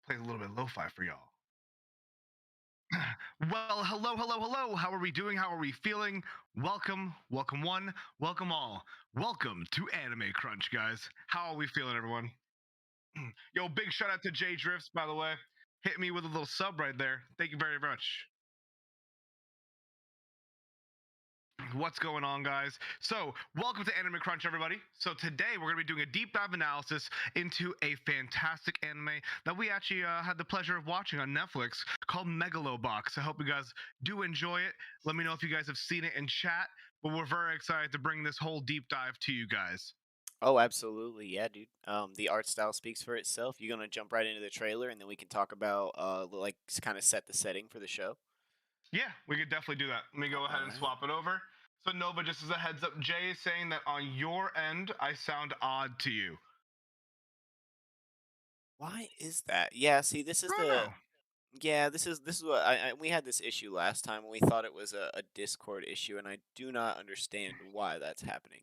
Play a little bit lo-fi for y'all. Well, hello, hello, hello. How are we doing? How are we feeling? Welcome, welcome one, welcome all. Welcome to Anime Crunch, guys. How are we feeling, everyone? Yo, big shout out to Jay Drifts, by the way. Hit me with a little sub right there. Thank you very much. What's going on, guys? So, welcome to Anime Crunch, everybody. So, today we're going to be doing a deep dive analysis into a fantastic anime that we actually had the pleasure of watching on Netflix called MegaloBox. I hope you guys do enjoy it. Let me know if you guys have seen it in chat, but we're very excited to bring this whole deep dive to you guys. Oh, absolutely. Yeah, dude. The art style speaks for itself. You're gonna jump right into the trailer and then we can talk about like kind of set the setting for the show. Yeah, we could definitely do that. Let me go All ahead and right. swap it over. So, Nova, just as a heads up, Jay is saying that on your end, I sound odd to you. Why is that? Yeah, see, this is I don't the know. yeah, this is what we had this issue last time and we thought it was a Discord issue and I do not understand why that's happening.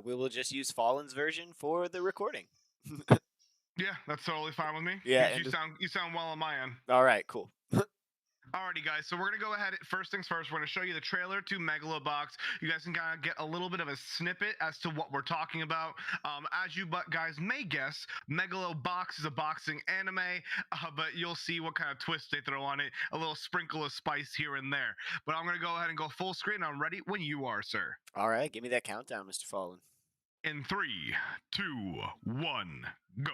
We will just use Fallen's version for the recording. Yeah, that's totally fine with me. Yeah, You and sound well on my end. all right, cool. Alrighty, guys. So we're gonna go ahead. First things first, we're gonna show you the trailer to Megalobox. You guys can kind of get a little bit of a snippet as to what we're talking about. As you guys may guess, Megalobox is a boxing anime, but you'll see what kind of twist they throw on it. A little sprinkle of spice here and there. But I'm gonna go ahead and go full screen. I'm ready when you are, sir. All right, give me that countdown, Mr. Fallen. In three, two, one, go.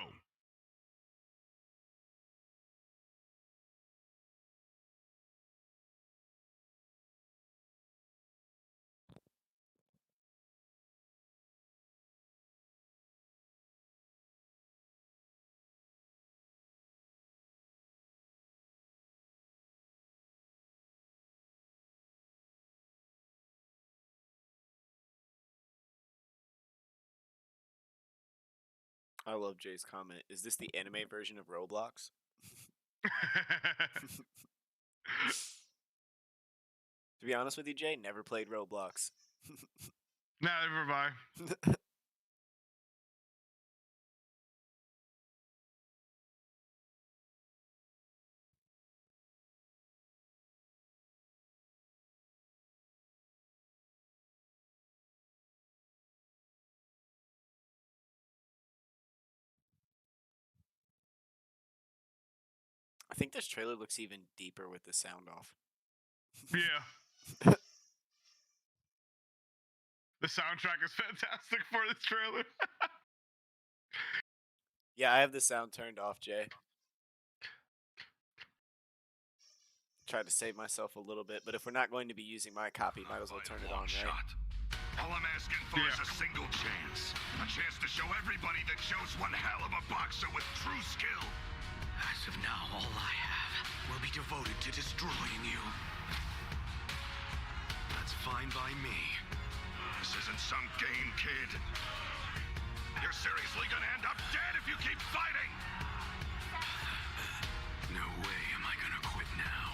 I love Jay's comment. Is this the anime version of Roblox? To be honest with you, Jay, never played Roblox. Never mind. I think this trailer looks even deeper with the sound off. Yeah. The soundtrack is fantastic for this trailer. Yeah, I have the sound turned off, Jay. Tried to save myself a little bit, but if we're not going to be using my copy, might as well turn it on, right? All I'm asking for Yeah. is a single chance. A chance to show everybody that Joe's one hell of a boxer with true skill. As of now, all I have will be devoted to destroying you. That's fine by me. This isn't some game, kid. You're seriously gonna end up dead if you keep fighting! No way am I gonna quit now.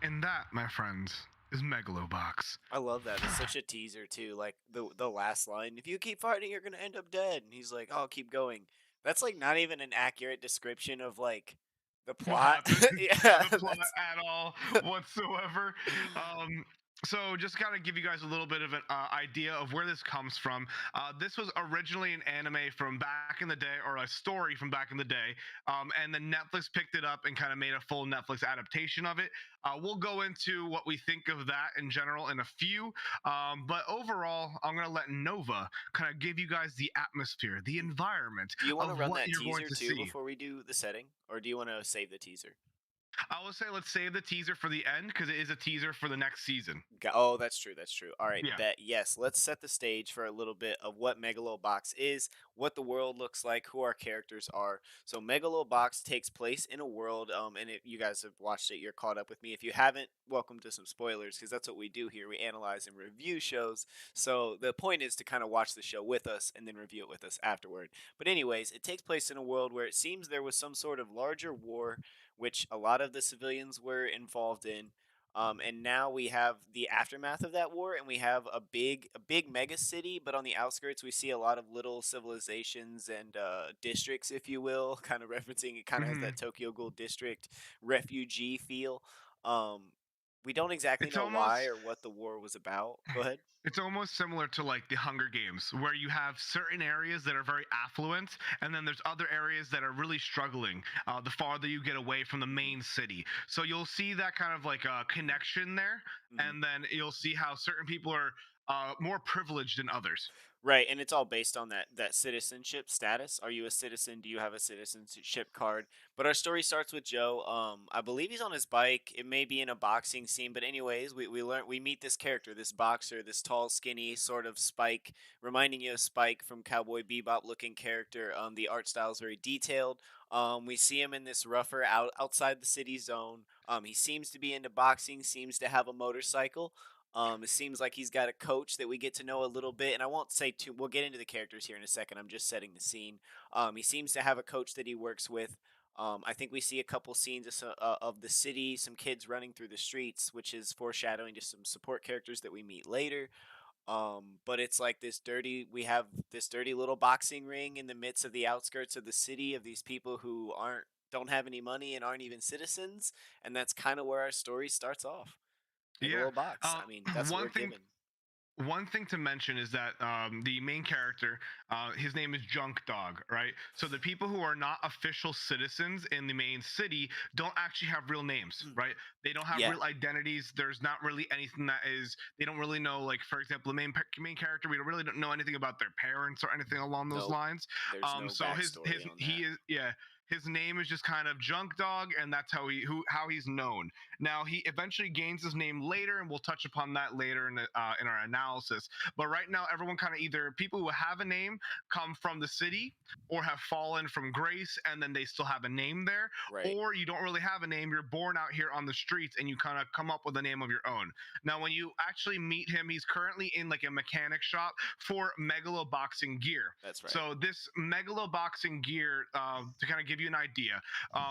And that, my friends, is Megalobox. I love that. It's such a teaser too. Like the last line, if you keep fighting, you're gonna end up dead. And he's like, "Oh, keep going." That's like not even an accurate description of like the What plot. happens? Yeah, Yeah, the plot that's at all whatsoever. So just kind of give you guys a little bit of an idea of where this comes from. This was originally an anime from back in the day, or a story from back in the day, and then Netflix picked it up and kind of made a full Netflix adaptation of it. We'll go into what we think of that in general in a few, but overall, I'm gonna let Nova kind of give you guys the atmosphere, the environment Do you want to of run what that you're going teaser to too see. before we do the setting, or do you want to save the teaser? I would say let's save the teaser for the end because it is a teaser for the next season. Oh, that's true. That's true. All right, Yeah. bet. Yes, let's set the stage for a little bit of what Megalobox is, what the world looks like, who our characters are. So Megalobox takes place in a world, and if you guys have watched it, you're caught up with me. If you haven't, welcome to some spoilers because that's what we do here. We analyze and review shows. So the point is to kind of watch the show with us and then review it with us afterward. But anyways, it takes place in a world where it seems there was some sort of larger war, which a lot of the civilians were involved in. And now we have the aftermath of that war, and we have a big mega city, but on the outskirts we see a lot of little civilizations and districts, if you will, kind of referencing it. Kind of has Hmm. that Tokyo Ghoul district refugee feel. Um, we don't exactly It's know why almost or what the war was about. Go ahead. it's almost similar to like the Hunger Games, where you have certain areas that are very affluent, and then there's other areas that are really struggling. The farther you get away from the Hmm. main city, so you'll see that kind of like a connection there, Hmm. and then you'll see how certain people are more privileged than others. Right, and it's all based on that citizenship status. Are you a citizen? Do you have a citizenship card? But our story starts with Joe. I believe he's on his bike. It may be in a boxing scene, but anyways, we meet this character, this boxer, this tall, skinny sort of Spike, reminding you of Spike from Cowboy Bebop looking character. The art style is very detailed. We see him in this rougher outside the city zone. He seems to be into boxing. Seems to have a motorcycle. It seems like he's got a coach that we get to know a little bit, and I won't say too. We'll get into the characters here in a second. I'm just setting the scene. He seems to have a coach that he works with. I think we see a couple scenes of the city, some kids running through the streets, which is foreshadowing to some support characters that we meet later. But it's like we have this dirty little boxing ring in the midst of the outskirts of the city of these people who don't have any money and aren't even citizens, and that's kind of where our story starts off. Yeah. Megalobox. Uh, I mean, that's what one we're thing given. one thing to mention is that the main character, his name is Junk Dog, right? So the people who are not official citizens in the main city don't actually have real names, right? They don't have Yeah. real identities. There's not really anything that is. They don't really know, like for example, the main character. We don't know anything about their parents or anything along those Nope. lines. There's no So backstory on he that. is yeah. His name is just kind of Junk Dog, and that's how he's known. Now he eventually gains his name later, and we'll touch upon that later in our analysis. But right now, everyone kind of either people who have a name come from the city, or have fallen from grace, and then they still have a name there, Right. or you don't really have a name. You're born out here on the streets, and you kind of come up with a name of your own. Now, when you actually meet him, he's currently in like a mechanic shop for Megalo boxing gear. That's right. So this Megalo boxing gear, to kind of give you an idea,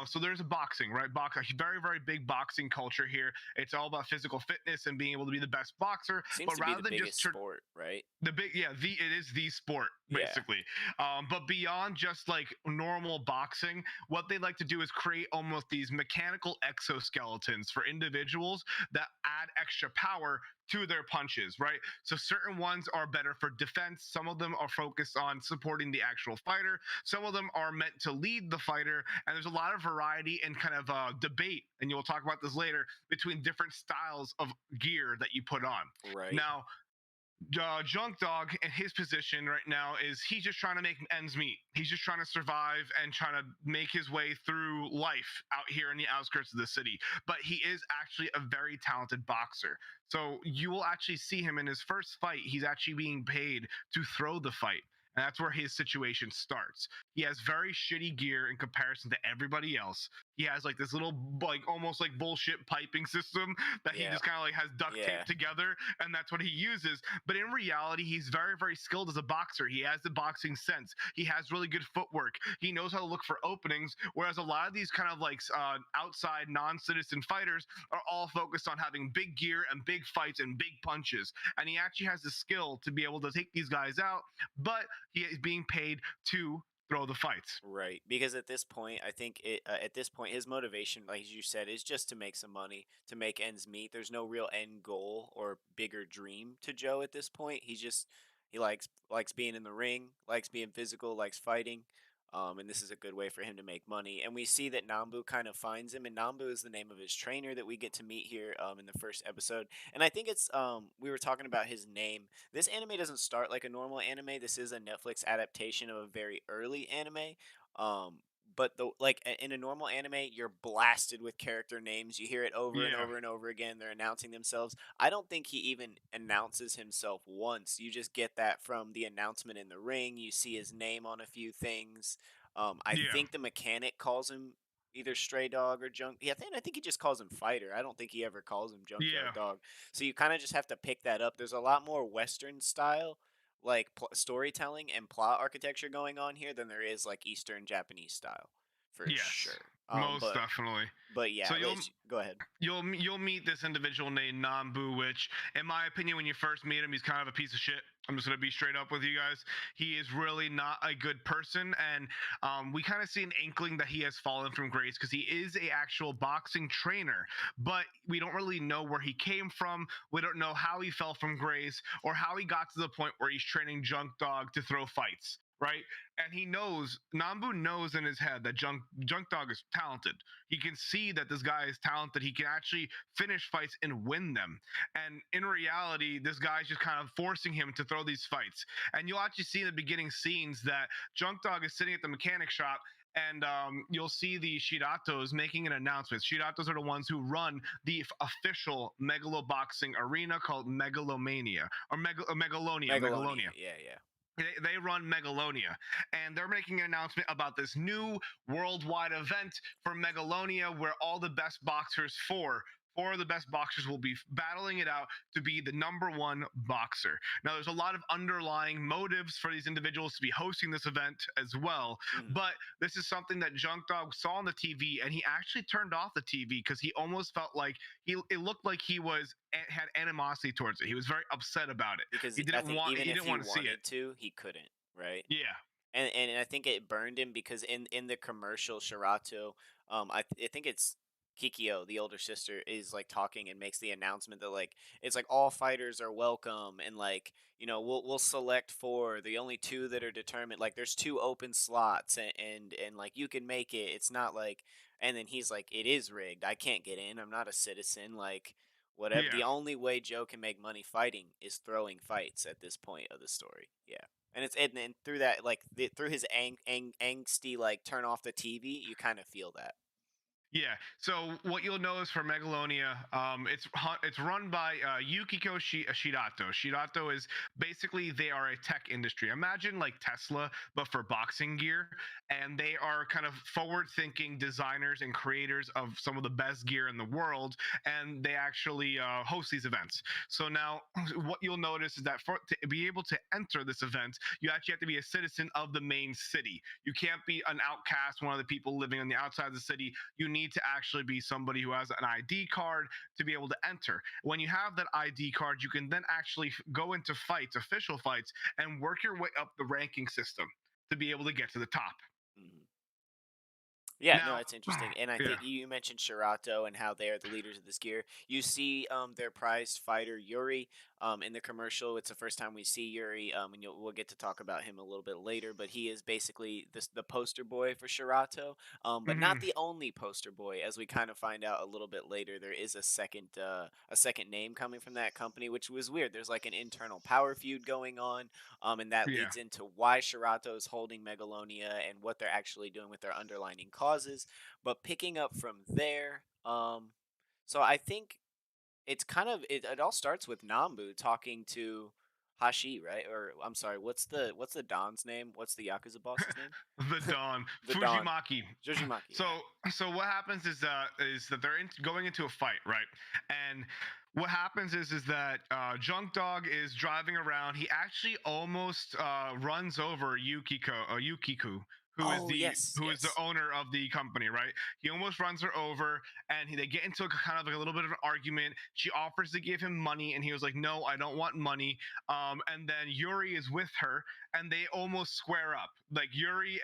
so there's a boxing, right? A very, very big boxing culture here. It's all about physical fitness and being able to be the best boxer. Seems But to be rather the than just biggest sport, right? the big, yeah, the it is the sport Yeah. basically. But beyond just like normal boxing, what they like to do is create almost these mechanical exoskeletons for individuals that add extra power to their punches, right? So certain ones are better for defense, some of them are focused on supporting the actual fighter, some of them are meant to lead the fighter, and there's a lot of variety and kind of debate, and you'll talk about this later, between different styles of gear that you put on. Right. Now, Junk Dog in his position right now is he's just trying to make ends meet. He's just trying to survive and trying to make his way through life out here in the outskirts of the city. But he is actually a very talented boxer. So you will actually see him in his first fight. He's actually being paid to throw the fight. And that's where his situation starts. He has very shitty gear in comparison to everybody else. He has like this little, like almost like bullshit piping system that he Yeah. just kind of like has duct Yeah. taped together, and that's what he uses. But in reality, he's very, very skilled as a boxer. He has the boxing sense. He has really good footwork. He knows how to look for openings. Whereas a lot of these kind of like outside non-citizen fighters are all focused on having big gear and big fights and big punches. And he actually has the skill to be able to take these guys out, but he is being paid to throw the fights. Right, because at this point, I think at this point his motivation, like you said, is just to make some money, to make ends meet. There's no real end goal or bigger dream to Joe at this point. He likes being in the ring, likes being physical, likes fighting. And this is a good way for him to make money. And we see that Nambu kind of finds him, and Nambu is the name of his trainer that we get to meet here in the first episode. And I think it's we were talking about his name. This anime doesn't start like a normal anime. This is a Netflix adaptation of a very early anime. Um, but in a normal anime, you're blasted with character names. You hear it over and Yeah. over and over again. They're announcing themselves. I don't think he even announces himself once. You just get that from the announcement in the ring. You see his name on a few things. I Yeah. think the mechanic calls him either Stray Dog or Junk. Yeah, I think he just calls him Fighter. I don't think he ever calls him Junkyard Yeah. Dog. So you kind of just have to pick that up. There's a lot more Western style, like storytelling and plot architecture going on here than there is like Eastern Japanese style, for Yes. sure. Um, Most but definitely. but So yeah, go ahead. you'll meet this individual named Nambu, which, in my opinion, when you first meet him, he's kind of a piece of shit. I'm just gonna be straight up with you guys. He is really not a good person, and we kind of see an inkling that he has fallen from grace because he is a actual boxing trainer, but we don't really know where he came from. We don't know how he fell from grace or how he got to the point where he's training Junk Dog to throw fights. Right, and he knows Nambu knows in his head that Junk Dog is talented. He can see that this guy is talented. He can actually finish fights and win them. And in reality, this guy's just kind of forcing him to throw these fights. And you'll actually see in the beginning scenes that Junk Dog is sitting at the mechanic shop, and you'll see the Shiratos making an announcement. Shiratos are the ones who run the official Megalo boxing arena called Megalomania or Megalonia. Megalonia. Megalonia. Yeah, yeah. They run Megalonia, and they're making an announcement about this new worldwide event for Megalonia, where all the best boxers, four of the best boxers, will be battling it out to be the number one boxer. Now, there's a lot of underlying motives for these individuals to be hosting this event as well, Mhm. but this is something that Junk Dog saw on the TV, and he actually turned off the TV because he almost felt like it looked like he was had animosity towards it. He was very upset about it. Because I think even He if didn't he want to see it. wanted to, he couldn't, right? Yeah. And I think it burned him because in the commercial, Shirato, I think it's Kikyo, the older sister, is like talking and makes the announcement that like it's like all fighters are welcome, and like we'll select four, the only two that are determined. Like there's two open slots, and like you can make it. It's not like, and then he's like, it is rigged. I can't get in. I'm not a citizen. Like whatever. Yeah. The only way Joe can make money fighting is throwing fights at this point of the story. Yeah. And through that, like through his angsty like turn off the TV, you kind of feel that. Yeah. So what you'll know is for Megalonia, it's run by Shirato. Shirato is basically they are a tech industry. Imagine like Tesla, but for boxing gear, and they are kind of forward-thinking designers and creators of some of the best gear in the world, and they actually host these events. So now, what you'll notice is that to be able to enter this event, you actually have to be a citizen of the main city. You can't be an outcast, one of the people living on the outside of the city. You need to actually be somebody who has an ID card to be able to enter. When you have that ID card, you can then actually go into fights, official fights, and work your way up the ranking system to be able to get to the top. Mhm. Yeah, no, Now, it's interesting, and I yeah. think you mentioned Shirato and how they are the leaders of this gear. You see, their prized fighter Yuri, in the commercial. It's the first time we see Yuri, and we'll get to talk about him a little bit later. But he is basically the poster boy for Shirato, but not Mhm. the only poster boy. As we kind of find out a little bit later, there is a second name coming from that company, which was weird. There's like an internal power feud going on, and that Yeah. leads into why Shirato is holding Megalonia and what they're actually doing with their underlining causes. But picking up from there, so I think it's kind of it all starts with Nambu talking to Hashi, right? Or I'm sorry, what's the Don's name? What's the Yakuza boss's name? The Dawn, The Don. Fujimaki. Jojimaki, So yeah. so what happens is that they're going into a fight, right? And what happens is that Junk Dog is driving around. He actually almost runs over Yukiku, Oh, yes, who is the yes. owner of the company, right? He almost runs her over, and they get into a kind of like a little bit of an argument. She offers to give him money, and he was like, "No, I don't want money." And then Yuri is with her, and they almost square up. Like Yuri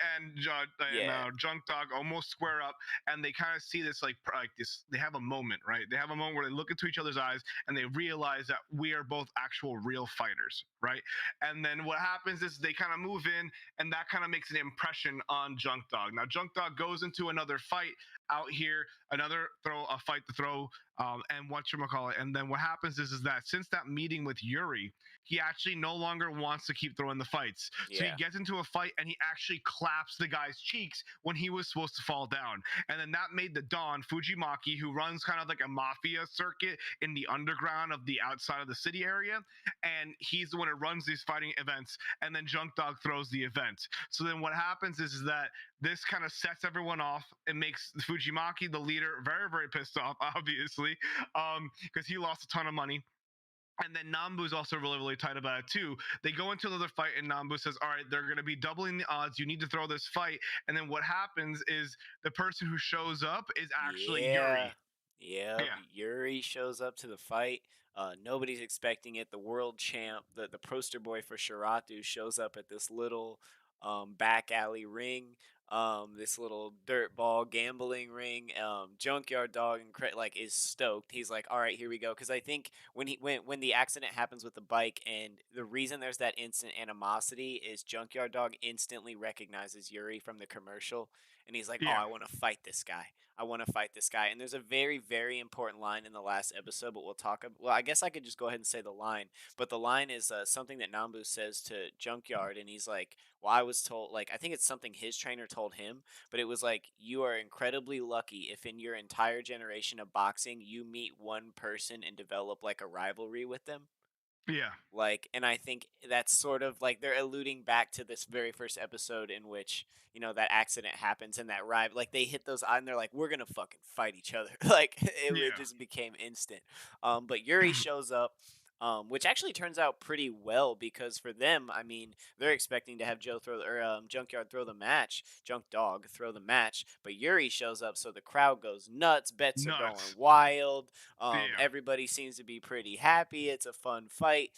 Yeah. Junk Dog almost square up, and they kind of see this like this. They have a moment, right? They have a moment where they look into each other's eyes, and they realize that we are both actual real fighters, right? And then what happens is they kind of move in, and that kind of makes an impression on Junk Dog. Now Junk Dog goes into another fight out here, another throw a fight to throw, and whatchamacallit. And then what happens is that since that meeting with Yuri, he actually no longer wants to keep throwing the fights. So he Yeah. gets into a fight and he actually claps the guy's cheeks when he was supposed to fall down. And then that made the Don, Fujimaki, who runs kind of like a mafia circuit in the underground of the outside of the city area. And he's the one who runs these fighting events. And then Junk Dog throws the event. So then what happens is that this kind of sets everyone off. It makes Fujimaki, the leader, very, very pissed off, obviously, because he lost a ton of money. And then Nambu's also really, really tight about it too. They go into another fight, and Nambu says, "All right, they're going to be doubling the odds. You need to throw this fight." And then what happens is the person who shows up is actually Yeah. Yuri. Yep. Yeah, Yuri shows up to the fight. Nobody's expecting it. The world champ, the poster boy for Shiratu, shows up at this little back alley ring, this little dirt ball gambling ring. Junkyard Dog and like is stoked. He's like, "All right, here we go." Because I think when the accident happens with the bike, and the reason there's that instant animosity is Junkyard Dog instantly recognizes Yuri from the commercial, and he's like, "Oh, yeah, I want to fight this guy. I want to fight this guy." And there's a very, very important line in the last episode, but we'll talk. Well, I guess I could just go ahead and say the line. But the line is something that Nambu says to Junkyard, and he's like, "Well, I was told, like, I think it's something his trainer told him, but it was like, you are incredibly lucky if in your entire generation of boxing you meet one person and develop like a rivalry with them." yeah, Like, and I think that's sort of like they're alluding back to this very first episode in which, that accident happens and that ride, like they hit those and they're like, we're gonna fucking fight each other. Like it yeah. just became instant. But Yuri shows up, which actually turns out pretty well because for them, I mean, they're expecting to have Joe throw or Junkyard throw the match, Junk Dog throw the match, but Yuri shows up, so the crowd goes nuts, bets are going Nuts. wild. Yeah. Everybody seems to be pretty happy. It's a fun fight.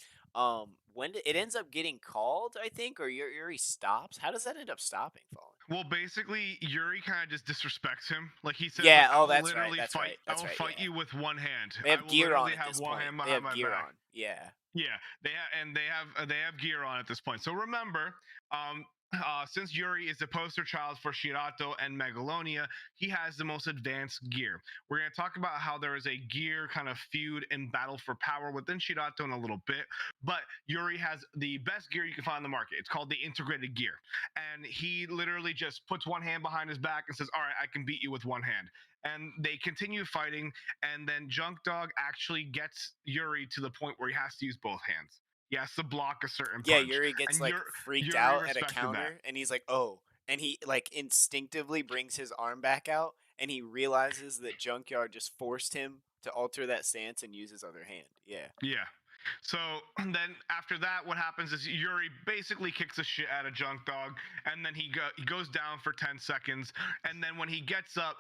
It ends up getting called, I think, or Yuri stops. How does that end up stopping, Fallen? Well, basically, Yuri kind of just disrespects him. Like he says, like Yeah. I Oh, will that's right. literally That's fight. right. I That's will right. fight Yeah. you with one hand. They I have will gear on literally at have this one point. hand They behind have my gear back. on. Yeah. Yeah, they have gear on at this point. So remember, since Yuri is the poster child for Shirato and Megalonia, he has the most advanced gear. We're going to talk about how there is a gear kind of feud and battle for power within Shirato in a little bit, but Yuri has the best gear you can find on the market. It's called the integrated gear, and he literally just puts one hand behind his back and says, "All right, I can beat you with one hand." And they continue fighting, and then Junk Dog actually gets Yuri to the point where he has to use both hands. He has to block a certain Yeah, punch, Yuri gets and like freaked Yuri out at a respected that. counter and he's like, "Oh." And he like instinctively brings his arm back out and he realizes that Junkyard just forced him to alter that stance and use his other hand. Yeah. Yeah. So then after that, what happens is Yuri basically kicks the shit out of Junk Dog, and then he goes down for 10 seconds, and then when he gets up,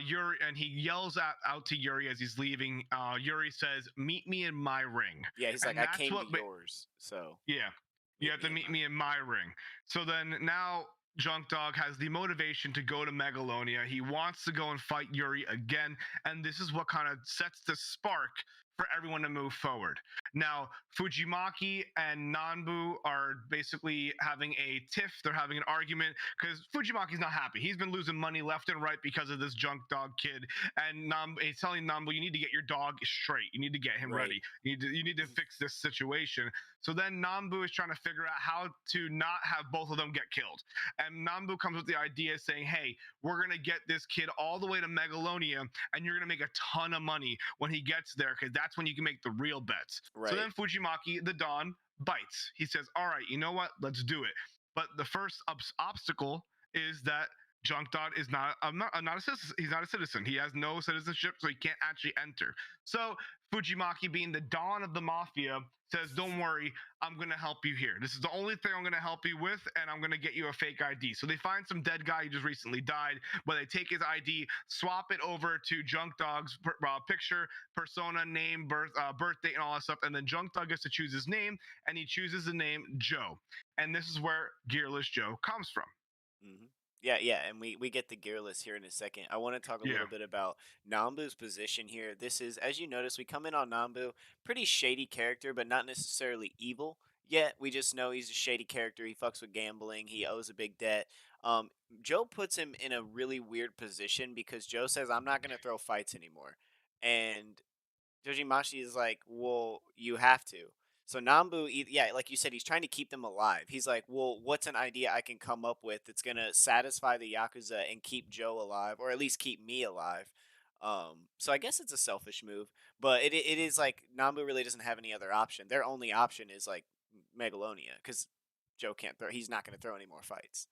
Yuri and he yells out to Yuri as he's leaving. Yuri says, "Meet me in my ring," Yeah, he's like, and "I that's came to what. yours. So, Yeah, you meet have to me in meet mine." me in my ring. So then now Junk Dog has the motivation to go to Megalonia. He wants to go and fight Yuri again, and this is what kind of sets the spark for everyone to move forward. Now, Fujimaki and Nanbu are basically having a tiff. They're having an argument because Fujimaki's not happy. He's been losing money left and right because of this Junk Dog kid, and he's telling Nanbu, "You need to get your dog straight. You need to get him Right. ready. You need to fix this situation." So then Nambu is trying to figure out how to not have both of them get killed. And Nambu comes with the idea saying, "Hey, we're going to get this kid all the way to Megalonia, and you're going to make a ton of money when he gets there, because that's when you can make the real bets." So Right. then Fujimaki, the Don, bites. He says, "All right, you know what? Let's do it." But the first obstacle is that Junk Dog is not a citizen. He's not a citizen. He has no citizenship, so he can't actually enter. So Fujimaki, being the Don of the mafia, says, "Don't worry, I'm going to help you here. This is the only thing I'm going to help you with, and I'm going to get you a fake ID." So they find some dead guy who just recently died, but they take his ID, swap it over to Junk Dog's picture, persona, name, birth date, and all that stuff. And then Junk Dog gets to choose his name, and he chooses the name Joe. And this is where Gearless Joe comes from. Hmm. Yeah, yeah, and we get the gear list here in a second. I want to talk a Yeah. little bit about Nambu's position here. This is, as you notice, we come in on Nambu, pretty shady character, but not necessarily evil. Yet we just know he's a shady character. He fucks with gambling. He owes a big debt. Um, Joe puts him in a really weird position because Joe says, "I'm not going to throw fights anymore," and Jojimashi is like, "Well, you have to." So Nambu, yeah, like you said, he's trying to keep them alive. He's like, "Well, what's an idea I can come up with that's gonna satisfy the yakuza and keep Joe alive, or at least keep me alive?" So I guess it's a selfish move, but it is like Nambu really doesn't have any other option. Their only option is like Megalonia because Joe can't throw. He's not going to throw any more fights.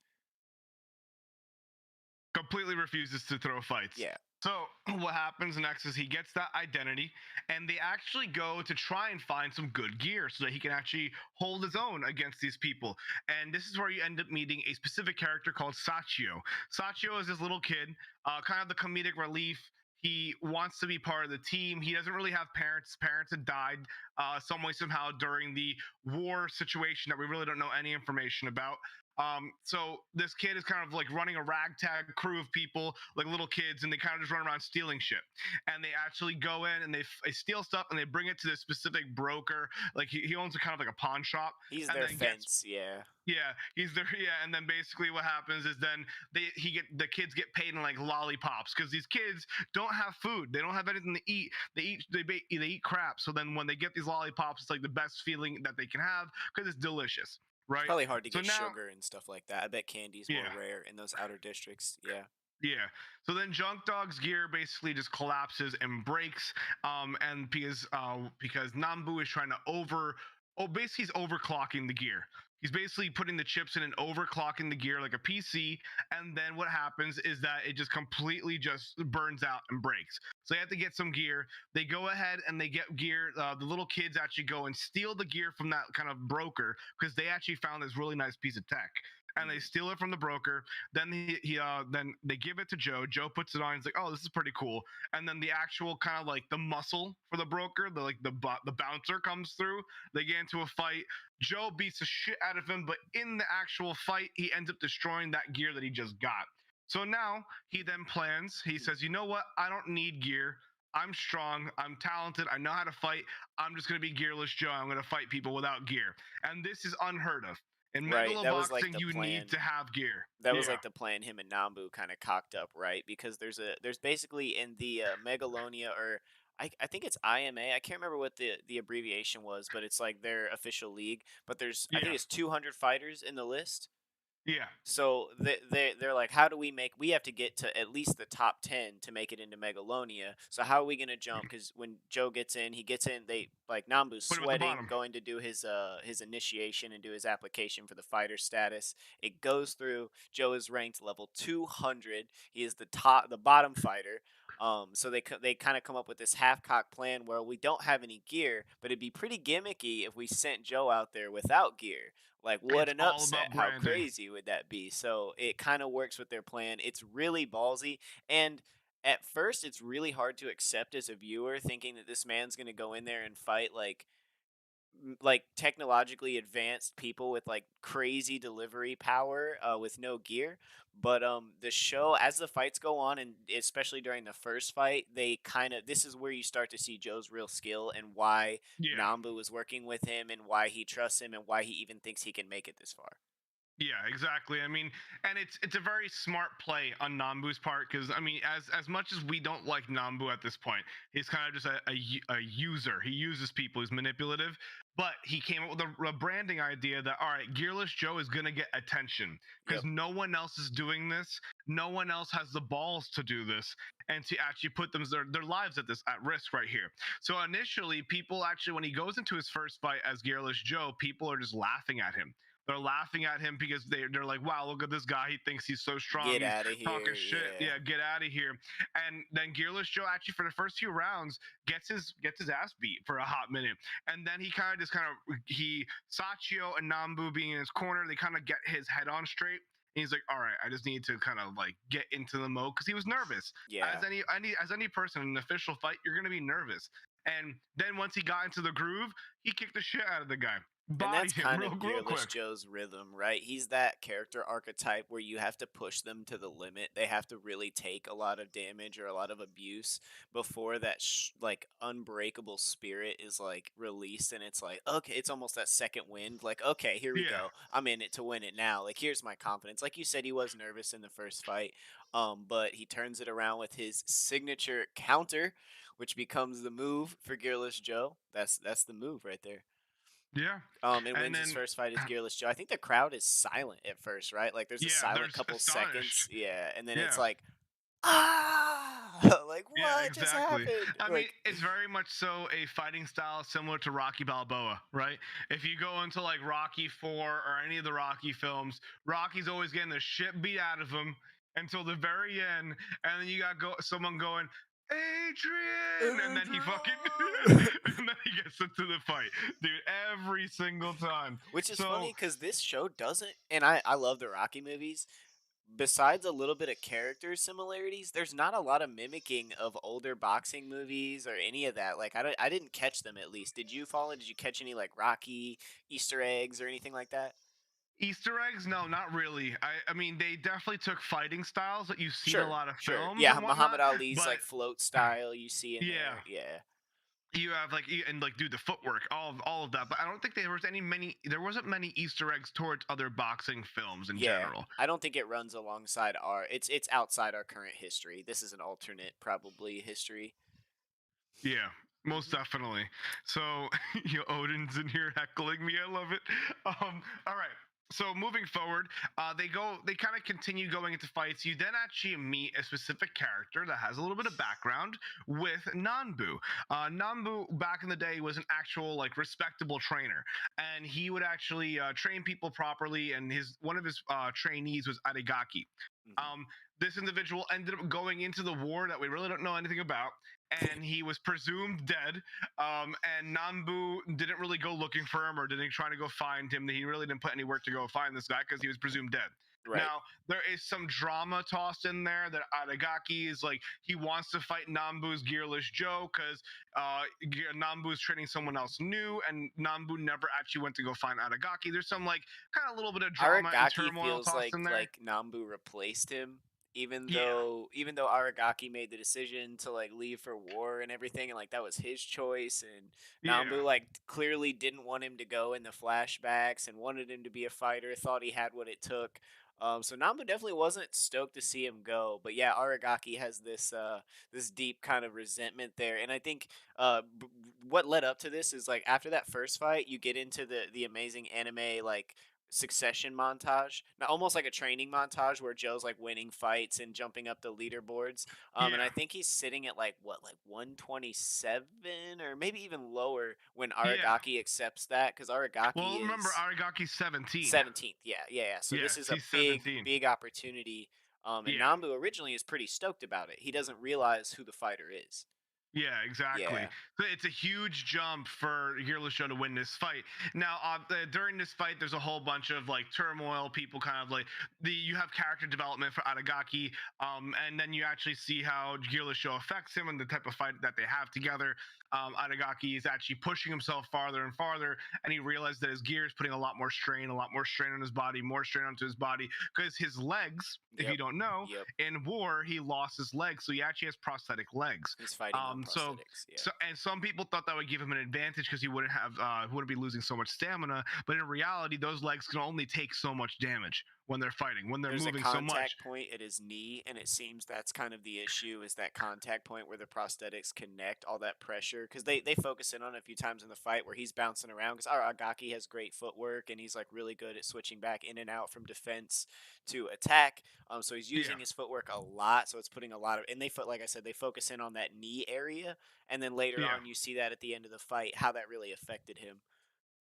Completely refuses to throw fights. Yeah. So what happens next is he gets that identity, and they actually go to try and find some good gear so that he can actually hold his own against these people. And this is where you end up meeting a specific character called Sachio. Sachio is this little kid, kind of the comedic relief. He wants to be part of the team. He doesn't really have parents. His parents had died some way somehow during the war situation that we really don't know any information about. So this kid is kind of like running a ragtag crew of people, like little kids, and they kind of just run around stealing shit. And they actually go in and they steal stuff and they bring it to this specific broker. Like he owns a kind of like a pawn shop, He's and their then gets fence, yeah. yeah, he's there. Yeah, and then basically what happens is then the kids get paid in like lollipops because these kids don't have food. They don't have anything to eat. They eat crap. So then when they get these lollipops, it's like the best feeling that they can have because it's delicious, It's right? probably hard to So get now, sugar and stuff like that. I bet candy's more yeah, rare in those outer districts. Yeah. yeah. So then Junk Dog's gear basically just collapses and breaks. And because Nambu is trying to basically he's overclocking the gear. He's basically putting the chips in and overclocking the gear like a PC. And then what happens is that it just completely just burns out and breaks. So they have to get some gear. They go ahead and they get gear. The little kids actually go and steal the gear from that kind of broker because they actually found this really nice piece of tech. And they Mm. steal it from the broker. Then then they give it to Joe. Joe puts it on. He's like, "Oh, this is pretty cool." And then the actual kind of like the muscle for the broker, the bouncer comes through. They get into a fight. Joe beats the shit out of him, but in the actual fight, he ends up destroying that gear that he just got. So now he then plans. He says, "You know what? I don't need gear. I'm strong. I'm talented. I know how to fight. I'm just going to be gearless Joe. I'm going to fight people without gear." And this is unheard of. In Right. That was like megaloboxing, the you need plan. to have gear. That was Yeah, like the plan him and Nambu kind of cocked up, right? Because there's basically in the Megalonia, or I think it's IMA. I can't remember what the abbreviation was, but it's like their official league. But there's, I think yeah, it's 200 fighters in the list. yeah. So they're like, how do we make? We have to get to at least the top 10 to make it into Megalonia. So how are we gonna jump? Because when Joe gets in, he gets in. They like Nambu's Put him at the sweating, bottom. going to do his initiation and do his application for the fighter status. It goes through. Joe is ranked level 200. He is the bottom fighter. So they kind of come up with this half cock plan where we don't have any gear, but it'd be pretty gimmicky if we sent Joe out there without gear. Like, what It's an all upset. about How branding. crazy would that be? So it kind of works with their plan. It's really ballsy. And at first, it's really hard to accept as a viewer, thinking that this man's going to go in there and fight like technologically advanced people with like crazy delivery power with no gear. But the show, as the fights go on, and especially during the first fight, they kind of, this is where you start to see Joe's real skill and why Yeah. Nambu is working with him and why he trusts him and why he even thinks he can make it this far. Yeah, exactly. I mean, and it's a very smart play on Nambu's part because I mean, as much as we don't like Nambu at this point, he's kind of just a user. He uses people. He's manipulative, but he came up with a branding idea that all right, Gearless Joe is gonna get attention because Yep. no one else is doing this. No one else has the balls to do this and to actually put their lives at risk right here. So initially, people actually when he goes into his first fight as Gearless Joe, people are just laughing at him. They're laughing at him because they're like, wow, look at this guy. He thinks he's so strong. Get He's out of talking here. shit. Yeah. Yeah, get out of here. And then Gearless Joe actually for the first few rounds gets his ass beat for a hot minute. And then he he Sachio and Nambu being in his corner, they kind of get his head on straight. And he's like, all right, I just need to kind of like get into the mode because he was nervous. Yeah. As any person in an official fight, you're gonna be nervous. And then once he got into the groove, he kicked the shit out of the guy, And that's bodied him kind real of real Gearless quick. Joe's rhythm, right? He's that character archetype where you have to push them to the limit. They have to really take a lot of damage or a lot of abuse before that like unbreakable spirit is like released, and it's like, okay, it's almost that second wind. Like, okay, here we Yeah, go. I'm in it to win it now. Like, here's my confidence. Like you said, he was nervous in the first fight, but he turns it around with his signature counter, which becomes the move for Gearless Joe. That's the move right there. yeah, And and wins his then first fight as Gearless Joe. I think the crowd is silent at first, right? Like there's a yeah, silent they're couple seconds, astonished. yeah, and then it's Yeah, like, ah, like yeah, what just exactly. happened? I mean, Like, it's very much so a fighting style similar to Rocky Balboa, right? If you go into like Rocky 4 or any of the Rocky films, Rocky's always getting the shit beat out of him. until the very end, and then you got someone going, Adrian, and then he fucking and then he gets into the fight, dude, every single time. Which is So funny because this show doesn't, and I love the Rocky movies. Besides a little bit of character similarities, there's not a lot of mimicking of older boxing movies or any of that. Like I didn't catch them at least. Did you, Fallen? Did you catch any like Rocky Easter eggs or anything like that? Easter eggs? No, not really. I mean, they definitely took fighting styles that you see in a Sure, lot of sure. films Yeah, and Muhammad whatnot, Ali's but like float style you see in yeah, there. Yeah. you have like and like do the footwork, all of that. But I don't think there wasn't many Easter eggs towards other boxing films in Yeah. general. I don't think it runs alongside our it's outside our current history. This is an alternate probably history. Yeah, most Mhm. definitely. So, Odin's in here heckling me. I love it. All right. So moving forward, they kind of continue going into fights. You then actually meet a specific character that has a little bit of background with Nanbu. Nanbu back in the day was an actual like respectable trainer, and he would actually train people properly. And his one of his trainees was Arigaki. Mhm. Um, this individual ended up going into the war that we really don't know anything about, and he was presumed dead. And Nambu didn't really go looking for him or didn't try to go find him. He really didn't put any work to go find this guy because he was presumed dead. Right. Now, there is some drama tossed in there that Aragaki is like, he wants to fight Nambu's Gearless Joe because Nambu is training someone else new, and Nambu never actually went to go find Aragaki. There's some like kind of little bit of drama and Aragaki turmoil feels tossed in there. like Nambu replaced him, Yeah, even though Aragaki made the decision to like leave for war and everything, and like that was his choice, and yeah, Nambu like clearly didn't want him to go in the flashbacks and wanted him to be a fighter, thought he had what it took. So Nambu definitely wasn't stoked to see him go, but yeah, Aragaki has this deep kind of resentment there, and I think what led up to this is like after that first fight, you get into the amazing anime like succession montage, now almost like a training montage where Joe's like winning fights and jumping up the leaderboards. And I yeah, think he's sitting at like what, like 127 or maybe even lower when yeah. Aragaki accepts that because Well, Aragaki remember is Aragaki's 17. 17th. Yeah, yeah, yeah. So this Yes, is a he's big, 17. big opportunity. And Yeah. Nambu originally is pretty stoked about it. He doesn't realize who the fighter is. Yeah, exactly. Yeah. So it's a huge jump for Show to win this fight. Now, during this fight, there's a whole bunch of like turmoil. People kind of like you have character development for Aragaki, and then you actually see how Show affects him and the type of fight that they have together. Aragaki is actually pushing himself farther and farther, and he realized that his gear is putting a lot more strain on his body, more strain onto his body because his legs. If you Yep. don't know, Yep. in war he lost his legs, so he actually has prosthetic legs. He's fighting on So prosthetics. Yeah. and some people thought that would give him an advantage because he wouldn't be losing so much stamina. But in reality, those legs can only take so much damage when they're fighting, when they're There's a moving so much. contact point at his knee, and it seems that's kind of the issue is that contact point where the prosthetics connect all that pressure because they focus in on it a few times in the fight where he's bouncing around because Aragaki has great footwork and he's like really good at switching back in and out from defense to attack. So he's Yeah, using his footwork a lot, so it's putting a lot of and like I said, they focus in on that knee area, and then later yeah, on you see that at the end of the fight how that really affected him.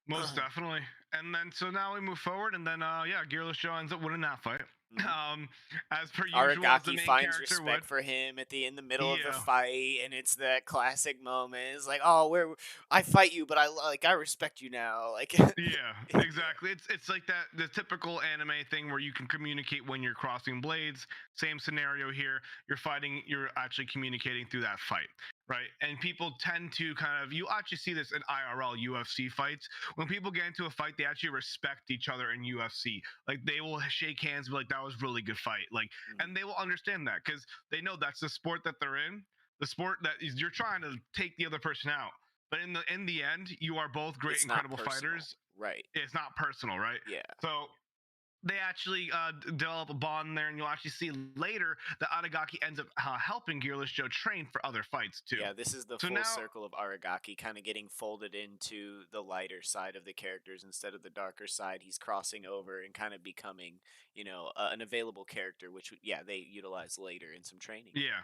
most definitely. And then so now we move forward, and then yeah, Gearless Joe ends up winning that fight. Mhm. As per usual, as the Aragaki main finds character would. respect for him in the middle of the Yeah, fight, and it's that classic moment. It's like, oh, where I fight you, but I respect you now. Like, yeah, yeah, exactly. It's like that the typical anime thing where you can communicate when you're crossing blades. Same scenario here. You're fighting. You're actually communicating through that fight, right? And people tend to kind of you actually see this in IRL UFC fights. When people get into a fight, they actually respect each other in UFC. Like they will shake hands, and be like that was a really good fight. Like, mhm. and they will understand that because they know that's the sport that they're in. The sport that is you're trying to take the other person out. But in the end, you are both great, It's not incredible personal, fighters. right? It's not personal, right? Yeah, So they actually develop a bond there, and you'll actually see later that Adagaki ends up helping Gearless Joe train for other fights too. yeah. This is the So full now, circle of Aragaki kind of getting folded into the lighter side of the characters instead of the darker side. He's crossing over and kind of becoming, an available character, which yeah they utilize later in some training. yeah.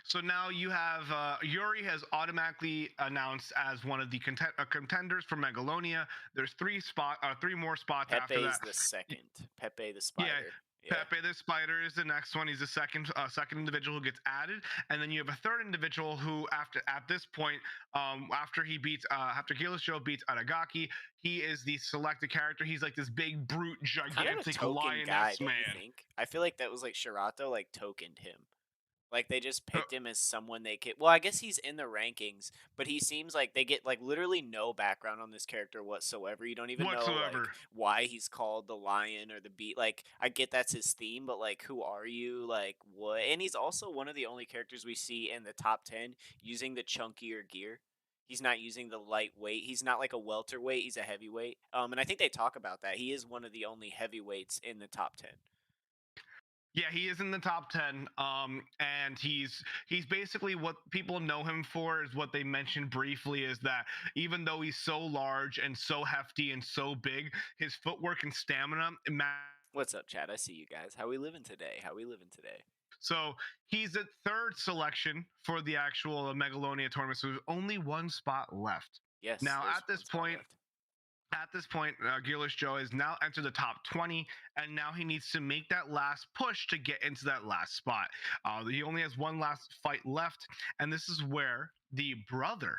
So now you have Yuri has automatically announced as one of the contenders for Megalonia. There's three more spots after Pepe's that. the second. Pepe the Yeah, spider. Yeah. Pepe the Spider is the next one. He's the second individual who gets added, and then you have a third individual who, after at this point, after Gillis Joe beats Aragaki, he is the selected character. He's like this big brute, Kind of a gigantic token guy, lioness don't you man. think? I feel like that was like Shirato like tokened him. Like they just Uh, picked him as someone they could. Well, I guess he's in the rankings, but he seems like they get like literally no background on this character whatsoever. You don't even know like whatsoever. why he's called the lion or the beat. Like I get that's his theme, but like who are you? Like what? And he's also one of the only characters we see in the top 10 using the chunkier gear. He's not using the lightweight. He's not like a welterweight. He's a heavyweight. And I think they talk about that. He is one of the only heavyweights in the top 10. Yeah, he is in the top 10. And he's basically what people know him for is what they mentioned briefly is that even though he's so large and so hefty and so big, his footwork and stamina What's up, Chad? I see you guys. How we living today? How we living today? so he's the third selection for the actual Megalonia tournament. So there's only one spot left. Yes, Now there's at this one spot point, left. Gearless Joe has now entered the top 20, and now he needs to make that last push to get into that last spot. He only has one last fight left, and this is where the brother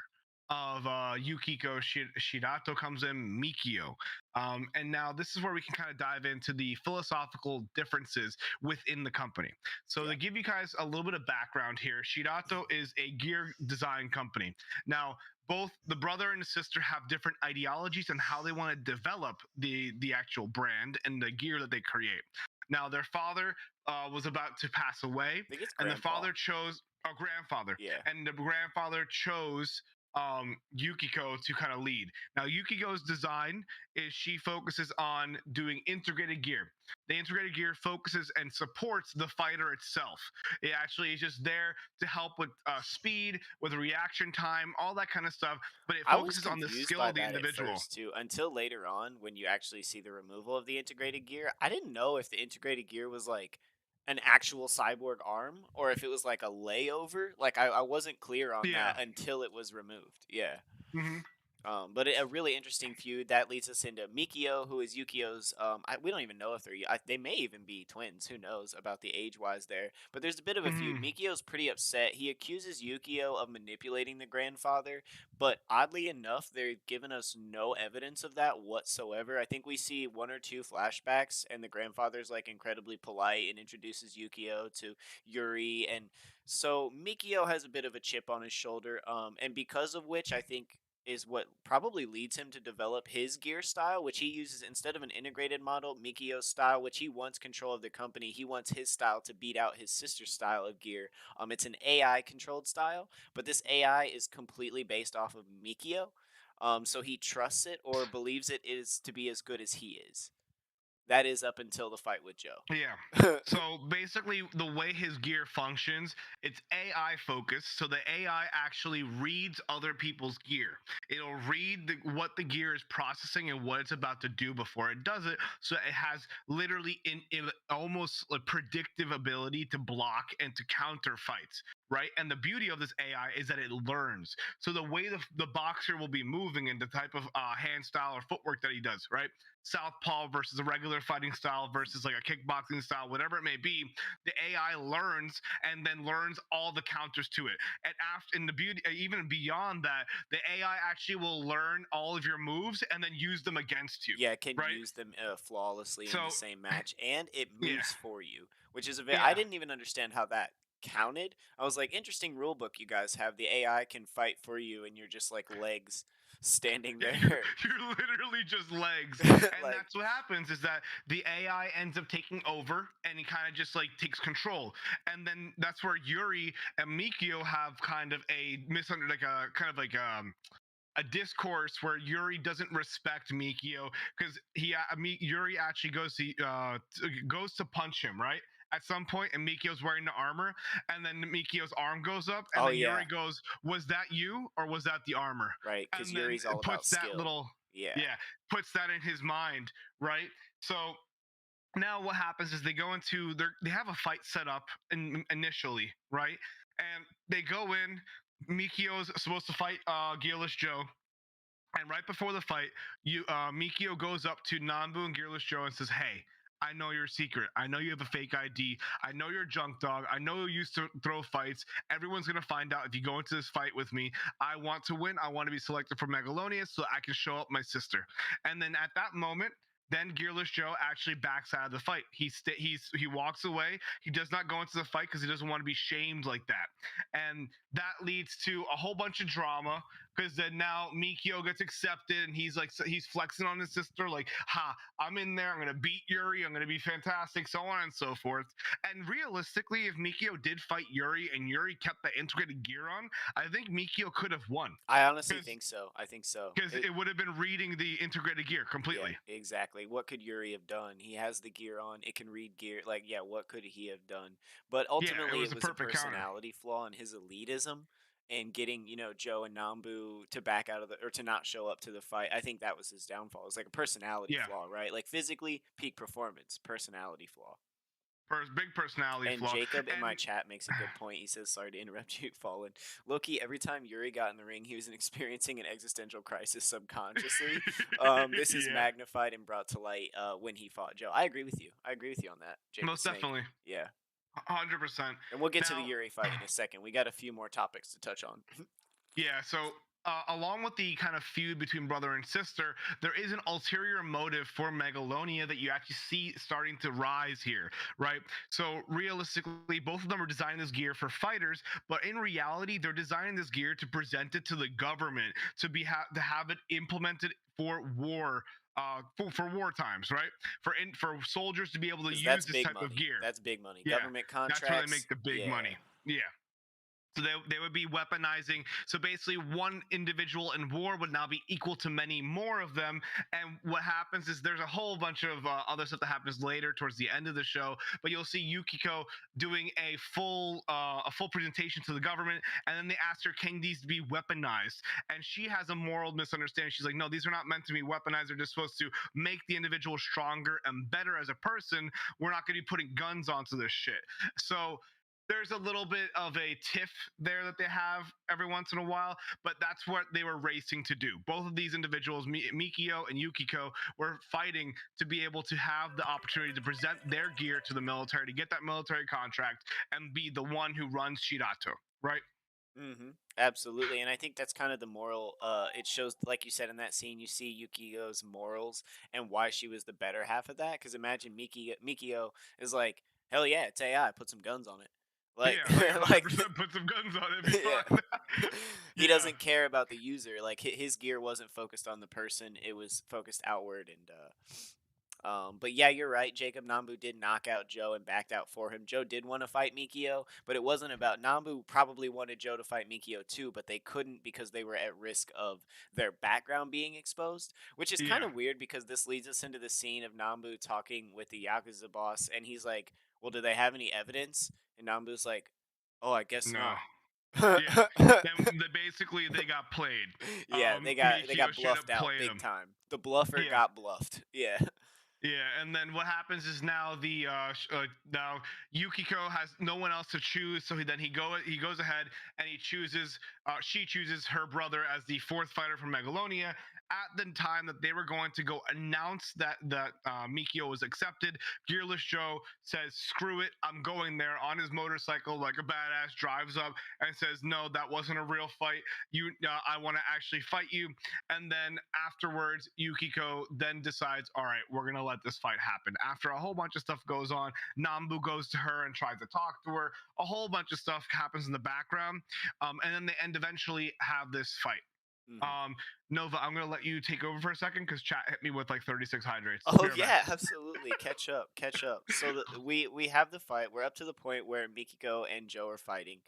of Yukiko Shirato comes in, Mikio. And now this is where we can kind of dive into the philosophical differences within the company. So, Yeah. to give you guys a little bit of background here, Shirato is a gear design company. Now, both the brother and the sister have different ideologies and how they want to develop the actual brand and the gear that they create. Now, their father was about to pass away, I think it's and the grandpa. father chose a grandfather, Yeah. and the grandfather chose Yukiko to kind of lead. Now, Yukiko's design is she focuses on doing integrated gear. The integrated gear focuses and supports the fighter itself. It actually is just there to help with speed, with reaction time, all that kind of stuff. But it I was focuses on the confused skill by of the that at individual. first too, until later on when you actually see the removal of the integrated gear. I didn't know if the integrated gear was like an actual cyborg arm or if it was like a layover. Like I wasn't clear on Yeah. that until it was removed. Yeah. Hmm. But a really interesting feud that leads us into Mikio, who is Yukio's. We don't even know if they may even be twins. Who knows about the age wise there? But there's a bit of a feud. Hmm. Mikio's pretty upset. He accuses Yukio of manipulating the grandfather, but oddly enough, they've given us no evidence of that whatsoever. I think we see one or two flashbacks, and the grandfather's like incredibly polite and introduces Yukio to Yuri, and so Mikio has a bit of a chip on his shoulder. And because of which I think is what probably leads him to develop his gear style, which he uses instead of an integrated model, Mikio's style, which he wants control of the company. He wants his style to beat out his sister's style of gear. It's an AI controlled style, but this AI is completely based off of Mikio. So he trusts it or believes it is to be as good as he is. That is up until the fight with Yeah. Joe. So basically, the way his gear functions, it's AI focused. So the AI actually reads other people's gear. It'll read what the gear is processing and what it's about to do before it does it. So it has literally in almost a predictive ability to block and to counter fights. Right. And the beauty of this AI is that it learns. So the way the boxer will be moving and the type of hand style or footwork that he does, right? Southpaw versus a regular fighting style versus like a kickboxing style, whatever it may be, the AI learns and then learns all the counters to it. And after, in the beauty, even beyond that, the AI actually will learn all of your moves and then use them against you, Yeah, it can right? use them flawlessly in the So, same match, and it yeah, moves for you, which is a bit. I yeah. didn't even understand how that counted. I was like, interesting rule book you guys have. The AI can fight for you, and you're just like legs standing Yeah, there, you're literally just legs, and like that's what happens is that the AI ends up taking over, and he kind of just like takes control, and then that's where Yuri and Mikio have kind of a misunder like a kind of like a discourse where Yuri doesn't respect Mikio because Yuri actually goes to punch him right at some point, and Mikio's wearing the armor, and then Mikio's arm goes up, and oh then yeah, Yuri goes, "Was that you or was that the armor?" right, because And then Yuri's all it about puts that skill. little Yeah, yeah puts that in his mind, right? So now what happens is they have a fight set up initially, right? And they go in. Mikio's supposed to fight Gearless Joe, and right before the fight, Mikio goes up to Nanbu and Gearless Joe and says, "Hey, I know your secret. I know you have a fake ID. I know you're a junk dog. I know you used to throw fights. Everyone's gonna find out if you go into this fight with me. I want to win. I want to be selected for Megalonia so I can show up my sister. And then at that moment, then Gearless Joe actually backs out of the fight. He walks away. He does not go into the fight because he doesn't want to be shamed like that. And that leads to a whole bunch of drama because then now Mikio gets accepted and he's flexing on his sister like, ha, I'm in there, I'm gonna beat Yuri, I'm gonna be fantastic, so on and so forth. And realistically, if Mikio did fight Yuri and Yuri kept the integrated gear on, I think Mikio could have won I honestly because think so. I think so. because it would have been reading the integrated gear Yeah, completely. exactly. What could Yuri have done? He has the gear on. It can read gear. Like, yeah, what could he have done? But Yeah, it ultimately, was it a was a perfect counter. personality flaw in his elitism and getting, Joe and Nambu to back out of the or to not show up to the fight. I think that was his downfall. It was like a personality Yeah, flaw, right? Like physically peak performance, personality flaw. big personality And flaw. Jacob in my And chat makes a good point. He says, "Sorry to interrupt you, Fallen." Loki, every time Yuri got in the ring, he was experiencing an existential crisis subconsciously. This is yeah, magnified and brought to light when he fought Joe. I agree with you. I agree with you on that, Jacob most Snake. definitely, Yeah, 100%. and we'll get to the Now, Yuri fight in a second. We got a few more topics to touch on. yeah, so along with the kind of feud between brother and sister, there is an ulterior motive for Megalonia that you actually see starting to rise here, right? So realistically, both of them are designing this gear for fighters, but in reality, they're designing this gear to present it to the government to have it implemented for war. For war times, right? For soldiers to be able to Because use that's this big type of money. gear. That's big money. Yeah, Government that's where they make contracts. the big Yeah. money. Yeah. So they would be weaponizing. So basically, one individual in war would now be equal to many more of them. And what happens is there's a whole bunch of other stuff that happens later towards the end of the show. But you'll see Yukiko doing a full presentation to the government, and then they ask her, "Can these be weaponized?" And she has a moral misunderstanding. She's like, "No, these are not meant to be weaponized. They're just supposed to make the individual stronger and better as a person. We're not going to be putting guns onto this shit." So there's a little bit of a tiff there that they have every once in a while, but that's what they were racing to do. Both of these individuals, Mikio and Yukiko, were fighting to be able to have the opportunity to present their gear to the military, to get that military contract, and be the one who runs Shirato, right? Absolutely, and I think that's kind of the moral. It shows, like you said in that scene, you see Yukio's morals and why she was the better half of that. Because imagine Mikio is like, hell yeah, it's AI. Put some guns on it. Like, Yeah, like like, 100% put some guns on it, it'd be yeah. fun. He Yeah, doesn't care about the user. Like his gear wasn't focused on the person; it was focused outward. But yeah, you're right. Jacob Nambu did knock out Joe and backed out for him. Joe did want to fight Mikio, but it wasn't about Nambu. Probably wanted Joe to fight Mikio too, but they couldn't because they were at risk of their background being exposed. Which is kind yeah, of weird because this leads us into the scene of Nambu talking with the Yakuza boss, and he's like, "Well, do they have any evidence?" And Nambu's like, "Oh, I guess no, not." yeah. Then they got played. Yeah, they Mikio got straight up bluffed out played big him. time. The bluffer Yeah, got bluffed. Yeah. yeah, and then what happens is now Yukiko has no one else to choose, so he goes ahead and she chooses her brother as the fourth fighter from Megalonia. At the time that they were going to go announce that Mikio was accepted, Gearless Joe says, "Screw it, I'm going there." On his motorcycle, like a badass, drives up and says, "No, that wasn't a real fight. I want to actually fight you." And then afterwards, Yukiko then decides, all right, we're going to let this fight happen. After a whole bunch of stuff goes on, Nambu goes to her and tries to talk to her. A whole bunch of stuff happens in the background. And then they end eventually have this fight. Mhm. Um, Nova, I'm going to let you take over for a second because chat hit me with like 36 hydrates. Be Oh right back. yeah, absolutely. Catch up, catch up. So we have the fight. We're up to the point where Mikiko and Joe are fighting.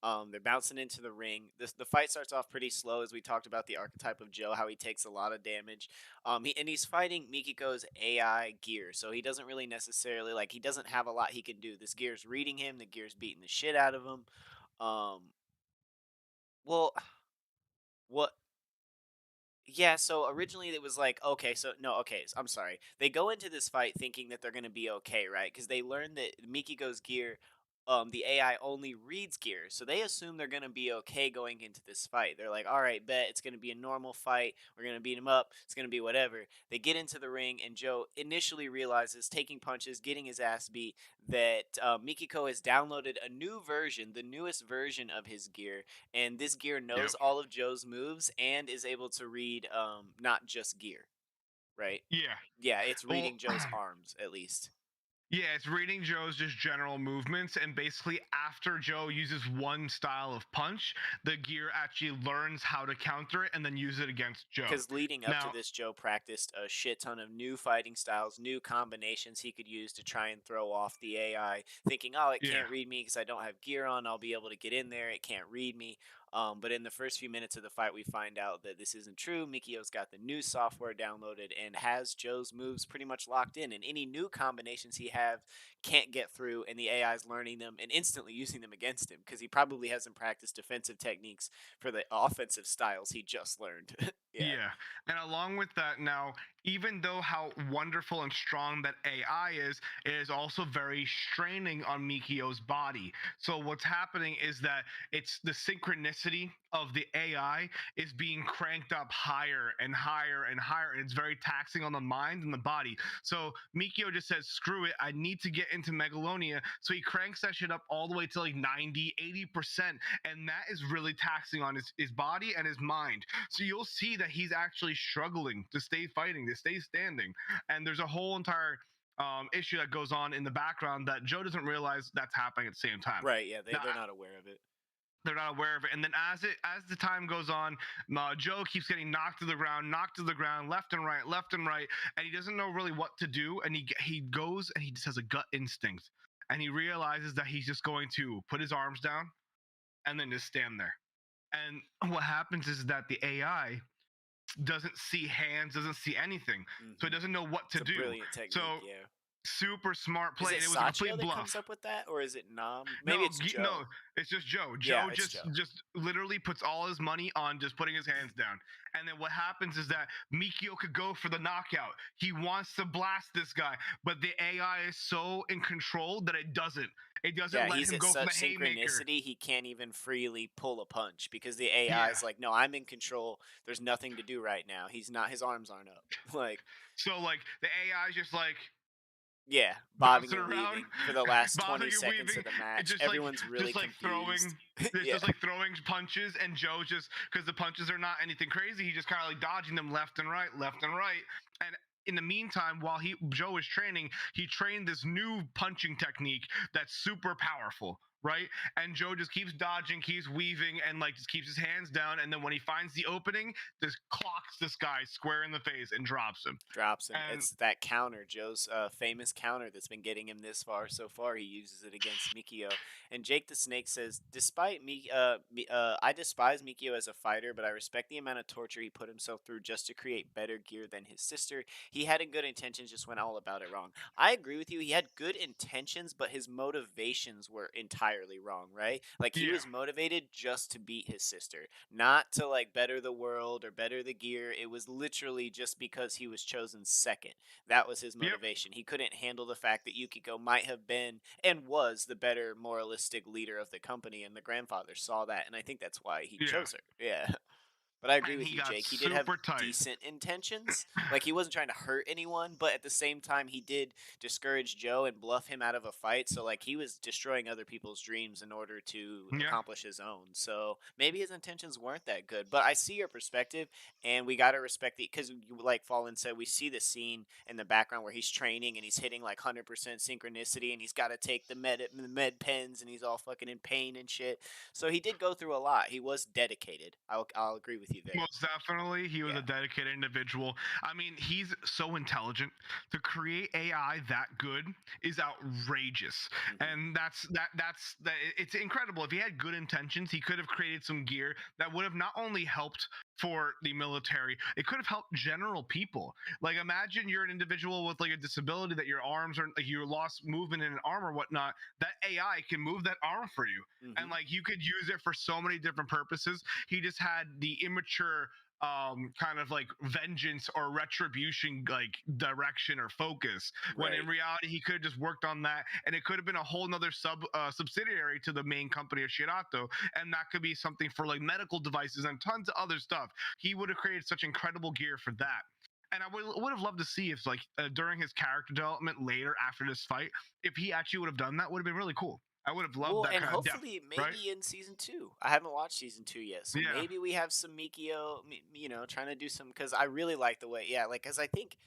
They're bouncing into the ring. The fight starts off pretty slow, as we talked about the archetype of Joe, how he takes a lot of damage. He's fighting Mikiko's AI gear, so he doesn't really necessarily like he doesn't have a lot he can do. This gear's reading him. The gear's beating the shit out of him. Um, well, what Yeah, so originally it was like, okay, so no, okay, I'm sorry. They go into this fight thinking that they're going to be okay, right? Because they learn that Mikiko's gear the AI only reads gear. So they assume they're going to be okay going into this fight. They're like, all right, bet it's going to be a normal fight. We're going to beat him up. It's going to be whatever. They get into the ring, and Joe initially realizes, taking punches, getting his ass beat, that Mikiko has downloaded a new version, the newest version of his gear. And this gear Yep. knows all of Joe's moves and is able to read not just gear, right? Yeah. Yeah, it's Well, reading Joe's arms, at least. yeah, it's reading Joe's just general movements, and basically after Joe uses one style of punch, the gear actually learns how to counter it and then use it against Joe. Because leading up to Now, this, Joe practiced a shit ton of new fighting styles, new combinations he could use to try and throw off the AI, thinking, oh, it yeah, can't read me because I don't have gear on. I'll be able to get in there. It can't read me. But in the first few minutes of the fight, we find out that this isn't true. Mikio's got the new software downloaded and has Joe's moves pretty much locked in. And any new combinations he have can't get through, and the AI is learning them and instantly using them against him because he probably hasn't practiced defensive techniques for the offensive styles he just learned. Yeah. yeah. And along with that, now, even though how wonderful and strong that AI is, it is also very straining on Mikio's body. So what's happening is that it's the synchronicity of the AI is being cranked up higher and higher and higher, and it's very taxing on the mind and the body. So Mikio just says, screw it, I need to get into Megalonia. So he cranks that shit up all the way to like 90, 80%. And that is really taxing on his body and his mind. So you'll see that he's actually struggling to stay fighting, to stay standing. And there's a whole entire issue that goes on in the background that Joe doesn't realize that's happening at the same time. Right, yeah, Now, they're not aware of it. they're not aware of it, and then as the time goes on, Joe keeps getting knocked to the ground, left and right, and he doesn't know really what to do. And he goes and he just has a gut instinct, and he realizes that he's just going to put his arms down and then just stand there. And what happens is that the AI doesn't see hands, doesn't see anything, so it doesn't know what to It's a do. brilliant technique, So yeah. super smart Is play, it and it was a Sachio complete that bluff. comes up with that, or is it Nam? Maybe No, it's Joe. no, it's just Joe. Yeah, Joe it's just Joe. just literally puts all his money on just putting his hands down. And then what happens is that Mikio could go for the knockout. He wants to blast this guy, but the AI is so in control that it doesn't. It doesn't Yeah, let he's him at go for the such haymaker. synchronicity he can't even freely pull a punch because the AI Yeah. is like, no, I'm in control. There's nothing to do right now. He's not. His arms aren't up. Like, So like the AI is just like yeah, bobbing bouncing and around, weaving for the last bobbing 20 and seconds weaving. of the It's match. just Everyone's really like confused. just Yeah, like throwing punches, and Joe's just because the punches are not anything crazy. He just kind of like dodging them left and right, left and right. And in the meantime, while Joe is training, he trained this new punching technique that's super powerful. Right, and Joe just keeps dodging, keeps weaving, and like just keeps his hands down. And then when he finds the opening, just clocks this guy square in the face and drops him. drops him. And It's that counter, Joe's famous counter that's been getting him this far so far. He uses it against Mikio. And Jake the Snake says, despite I despise Mikio as a fighter, but I respect the amount of torture he put himself through just to create better gear than his sister. He had good intentions, just went all about it wrong. I agree with you. He had good intentions, but his motivations were entirely wrong, right? Like he yeah, was motivated just to beat his sister, not to like better the world or better the gear. It was literally just because he was chosen second. That was his yep, motivation. He couldn't handle the fact that Yukiko might have been and was the better moralistic leader of the company, and the grandfather saw that, and I think that's why he yeah. chose her. Yeah. But I agree And with he you, got Jake. He did have super tight. decent intentions. Like he wasn't trying to hurt anyone, but at the same time, he did discourage Joe and bluff him out of a fight. So like he was destroying other people's dreams in order to Yeah, accomplish his own. So maybe his intentions weren't that good. But I see your perspective, and we gotta respect the because like Fallen said, we see the scene in the background where he's training and he's hitting like 100% synchronicity, and he's got to take the med pens, and he's all fucking in pain and shit. So he did go through a lot. He was dedicated. I'll agree with you there. most definitely. He was Yeah. a dedicated individual. I mean, he's so intelligent. To create AI that good is outrageous. Mhm. And it's incredible. If he had good intentions, he could have created some gear that would have not only helped for the military, it could have helped general people. Like imagine you're an individual with like a disability that your arms are like you lost movement in an arm or whatnot. That AI can move that arm for you. And Mhm. like you could use it for so many different purposes. He just had the immature kind of like vengeance or retribution like direction or focus, when in Right. reality he could have just worked on that, and it could have been a whole nother subsidiary to the main company of Shirato, and that could be something for like medical devices and tons of other stuff. He would have created such incredible gear for that. And I would have loved to see if like during his character development later after this fight, if he actually would have done that, would have been really cool. I would have loved Well, that and kind of depth, hopefully, right? maybe in season two. I haven't watched season two yet, so Yeah, maybe we have some Mikio, trying to do some. Because I really like the way, yeah, like, because I think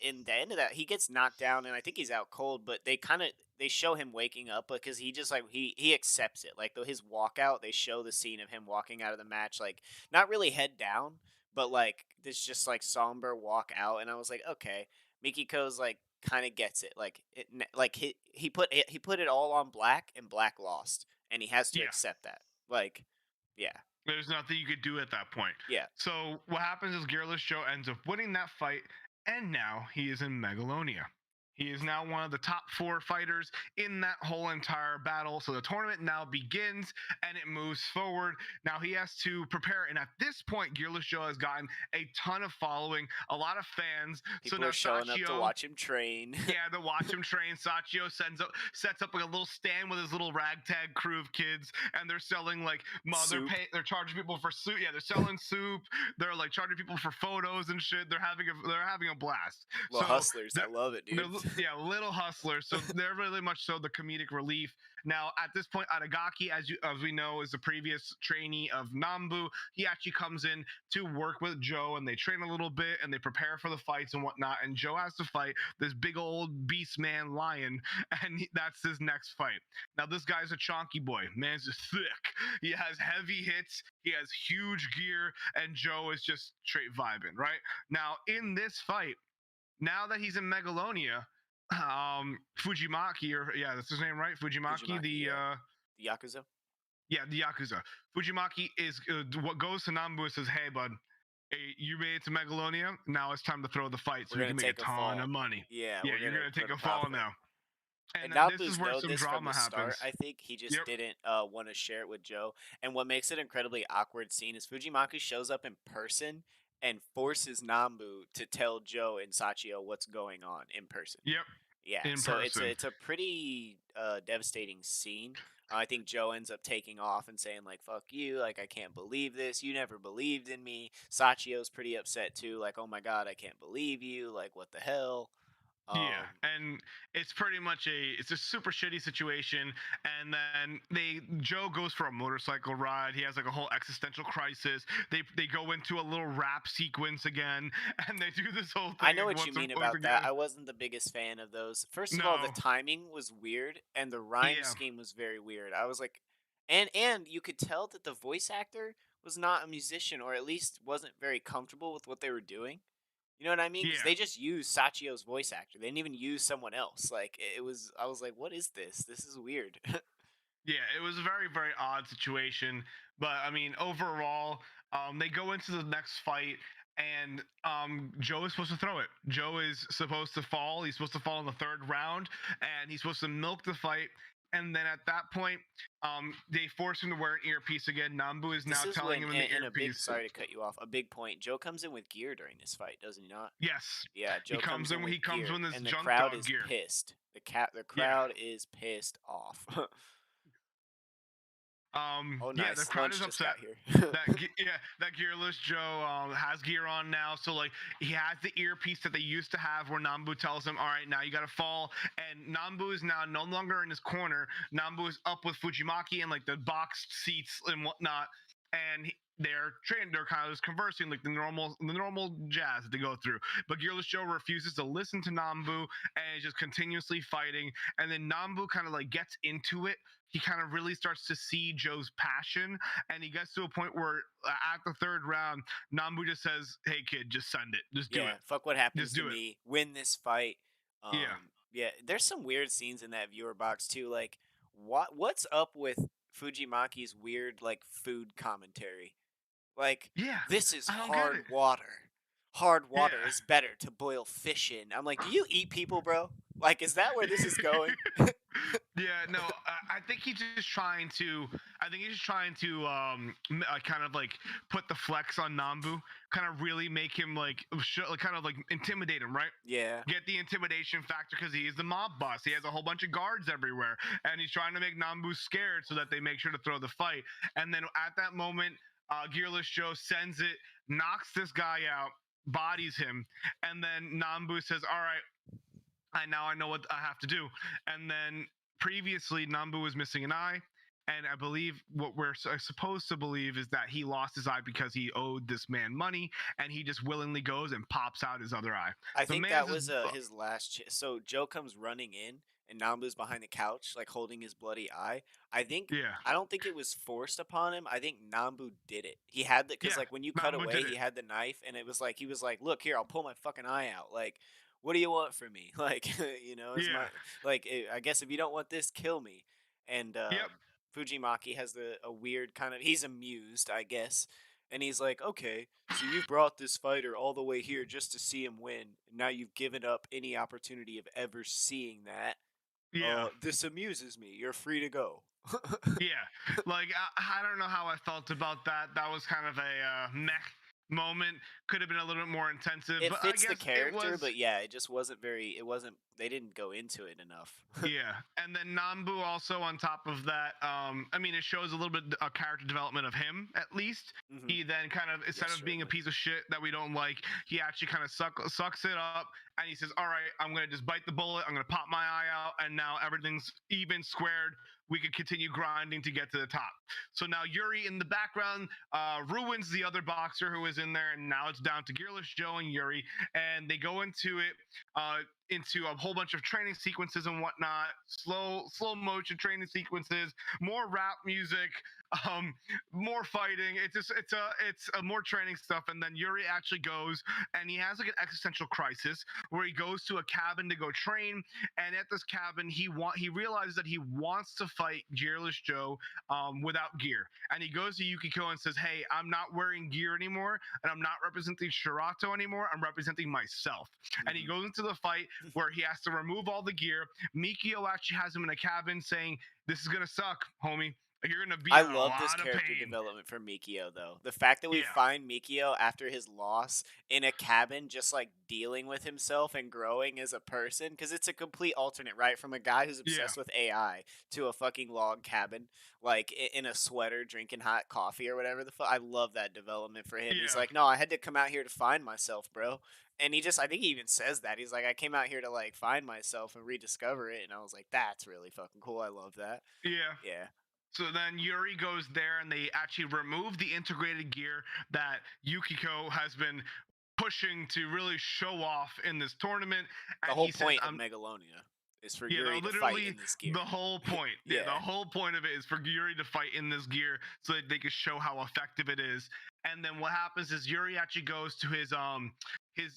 in the end of that, he gets knocked down, and I think he's out cold. But they show him waking up because he just like he accepts it. Like his walkout, they show the scene of him walking out of the match, like not really head down, but like this just like somber walk out, and I was like, okay, Mikiko's like kind of gets it. Like he put it all on Black, and Black lost, and he has to yeah. accept that. Like, yeah, There's nothing you could do at that point. yeah. So what happens is Gearless Joe ends up winning that fight, and now he is in Megalonia. He is now one of the top 4 fighters in that whole entire battle. So the tournament now begins and it moves forward. Now he has to prepare. And at this point, Gearless Joe has gotten a ton of following, a lot of fans. So People now are showing up to Sachio, watch him train. yeah, to watch him train. Sachio sets up like a little stand with his little ragtag crew of kids, and they're selling like Soup. they're charging people for soup. Yeah, they're selling soup. They're like charging people for photos and shit. They're having a blast. Little So hustlers, I love it, dude. yeah, little hustlers. So they're really much so the comedic relief. Now, at this point, Aragaki, as we know, is the previous trainee of Nambu. He actually comes in to work with Joe, and they train a little bit, and they prepare for the fights and whatnot. And Joe has to fight this big old beast man lion, and that's his next fight. Now, this guy's a chonky boy. Man's just thick. He has heavy hits. He has huge gear, and Joe is just straight vibing, right? Now, in this fight, now that he's in Megalonia, Fujimaki, or yeah, that's his name, right? Fujimaki, Fujimaki, yeah. The Yakuza. the Yakuza. Fujimaki is what goes to Nambu and says, "Hey, bud, hey, you made it to Megalonia. Now it's time to throw the fight, so We're we gonna can make a take a ton fall. of money. Yeah, Yeah, we're you're gonna gonna take put a a fall profit. now." And And this is Nabu's where know some this from drama the start. happens. I think he just Yep. didn't want to share it with Joe. And what makes it incredibly awkward scene is Fujimaki shows up in person and forces Nambu to tell Joe and Sachio what's going on in person. Yep. Yeah, In so it's a, person. it's a pretty devastating scene. I think Joe ends up taking off and saying like "fuck you," like I can't believe this. You never believed in me. Sachio's pretty upset too, like oh my god, I can't believe you. Like what the hell? Yeah, Um, and it's a super shitty situation, and then Joe goes for a motorcycle ride. He has like a whole existential crisis. They go into a little rap sequence again, and they do this whole I thing know like what you mean once about that. again. I wasn't the biggest fan of those. First of all, the No, timing was weird and the rhyme yeah, scheme was very weird. I was like and you could tell that the voice actor was not a musician or at least wasn't very comfortable with what they were doing. You know what I mean? Because yeah. they just used Sachio's voice actor. They didn't even use someone else. Like it was I was like, "What is this? This is weird." Yeah, it was a very, very odd situation. But I mean, overall, they go into the next fight, and Joe is supposed to throw it. Joe is supposed to fall. He's supposed to fall in the third round, and he's supposed to milk the fight. And then at that point, they force him to wear an earpiece again. Nambu is now This is telling when him in the and a big earpiece. sorry to cut you off. A big point. Joe comes in with gear during this fight, doesn't he not? Yes, Yeah, he Joe comes comes in in. with He comes gear, in this and the junk crowd dog is gear. pissed. The Yeah. crowd is pissed off. Yeah, the Nice. crowd is Lunch just upset. got here. That gearless Joe has gear on now. So like he has the earpiece that they used to have, where Nambu tells him, "All right, now you got to fall." And Nambu is now no longer in his corner. Nambu is up with Fujimaki in like the boxed seats and whatnot, and they're trained. They're kind of just conversing like the normal jazz that they go through. But Gearless Joe refuses to listen to Nambu and is just continuously fighting. And then Nambu kind of like gets into it. He kind of really starts to see Joe's passion, and he gets to a point where at the third round, Nambu just says, "Hey kid, just send it, just do Yeah, it, fuck what happens just to do it." me. Win this fight. Yeah, Yeah, there's some weird scenes in that viewer box too. Like, what's up with Fujimaki's weird like food commentary? Like, yeah, this is I don't get hard it. water. Hard water Yeah. is better to boil fish in. I'm like, do you eat people, bro? Like, is that where this is going? Yeah, no, I think he's just trying to. I think he's just trying to kind of like put the flex on Nambu, kind of really make him like, kind of like intimidate him, right? Yeah. Get the intimidation factor because he is the mob boss. He has a whole bunch of guards everywhere, and he's trying to make Nambu scared so that they make sure to throw the fight. And then at that moment, Gearless Joe sends it, knocks this guy out, bodies him, and then Nambu says, "All right, I know what I have to do." And then previously, Nambu was missing an eye. And I believe what we're supposed to believe is that he lost his eye because he owed this man money, and he just willingly goes and pops out his other eye. I The think that man's is, was his last. So Joe comes running in, and Nambu's behind the couch, like holding his bloody eye. I think yeah, I don't think it was forced upon him. I think Nambu did it. He had the because yeah. like when you cut Nambu away, did he it. had the knife, and it was like he was like, "Look here, I'll pull my fucking eye out." Like, what do you want from me? Like, is Yeah, my like? I guess if you don't want this, kill me. And yep, Fujimaki has a weird kind of. He's amused, I guess, and he's like, "Okay, so you've brought this fighter all the way here just to see him win. Now you've given up any opportunity of ever seeing that. yeah. This amuses me. You're free to go." Yeah, like I don't know how I felt about that. That was kind of a mech moment. Could have been a little bit more intensive, It but I fits the guess it character, was. but yeah, it just wasn't very. It wasn't. They didn't go into it enough. Yeah, and then Nambu also on top of that. I mean, it shows a little bit of character development of him at least. Hmm. He then kind of instead Yes, of being a certainly. piece of shit that we don't like, he actually kind of sucks it up, and he says, "All right, I'm gonna just bite the bullet. I'm gonna pop my eye out, and now everything's even squared. We could continue grinding to get to the top." So now Yuri in the background ruins the other boxer who was in there, and now it's down to Gearless Joe and Yuri, and they go into it. Into a whole bunch of training sequences and whatnot, slow motion training sequences, more rap music, um, more fighting. It's a more training stuff, and then Yuri actually goes and he has like an existential crisis where he goes to a cabin to go train, and at this cabin he realizes that he wants to fight Gearless Joe without gear, and he goes to Yukiko and says, "Hey, I'm not wearing gear anymore, and I'm not representing Shirato anymore. I'm representing myself." And he Hmm. goes into the fight where he has to remove all the gear. Mikio actually has him in a cabin saying, "This is gonna suck, homie. You're gonna be I in a love this lot of character pain." development for Mikio, though. The fact that we Yeah, find Mikio after his loss in a cabin, just like dealing with himself and growing as a person, because it's a complete alternate, right? From a guy who's yeah, obsessed with AI to a fucking log cabin, like in a sweater, drinking hot coffee or whatever the fuck. I love that development for him. He's yeah, like, "No, I had to come out here to find myself, bro." And I think he even says that. He's like, "I came out here to like find myself and rediscover it." And I was like, "That's really fucking cool. I love that." yeah. Yeah. So then Yuri goes there and they actually remove the integrated gear that Yukiko has been pushing to really show off in this tournament. The And whole he says, point of "I'm Megalonia is for Yeah, Yuri to fight literally in this the gear. whole point. Yeah, the Yeah. whole point of it is for Yuri to fight in this gear so that they can show how effective it is. And then what happens is Yuri actually goes to his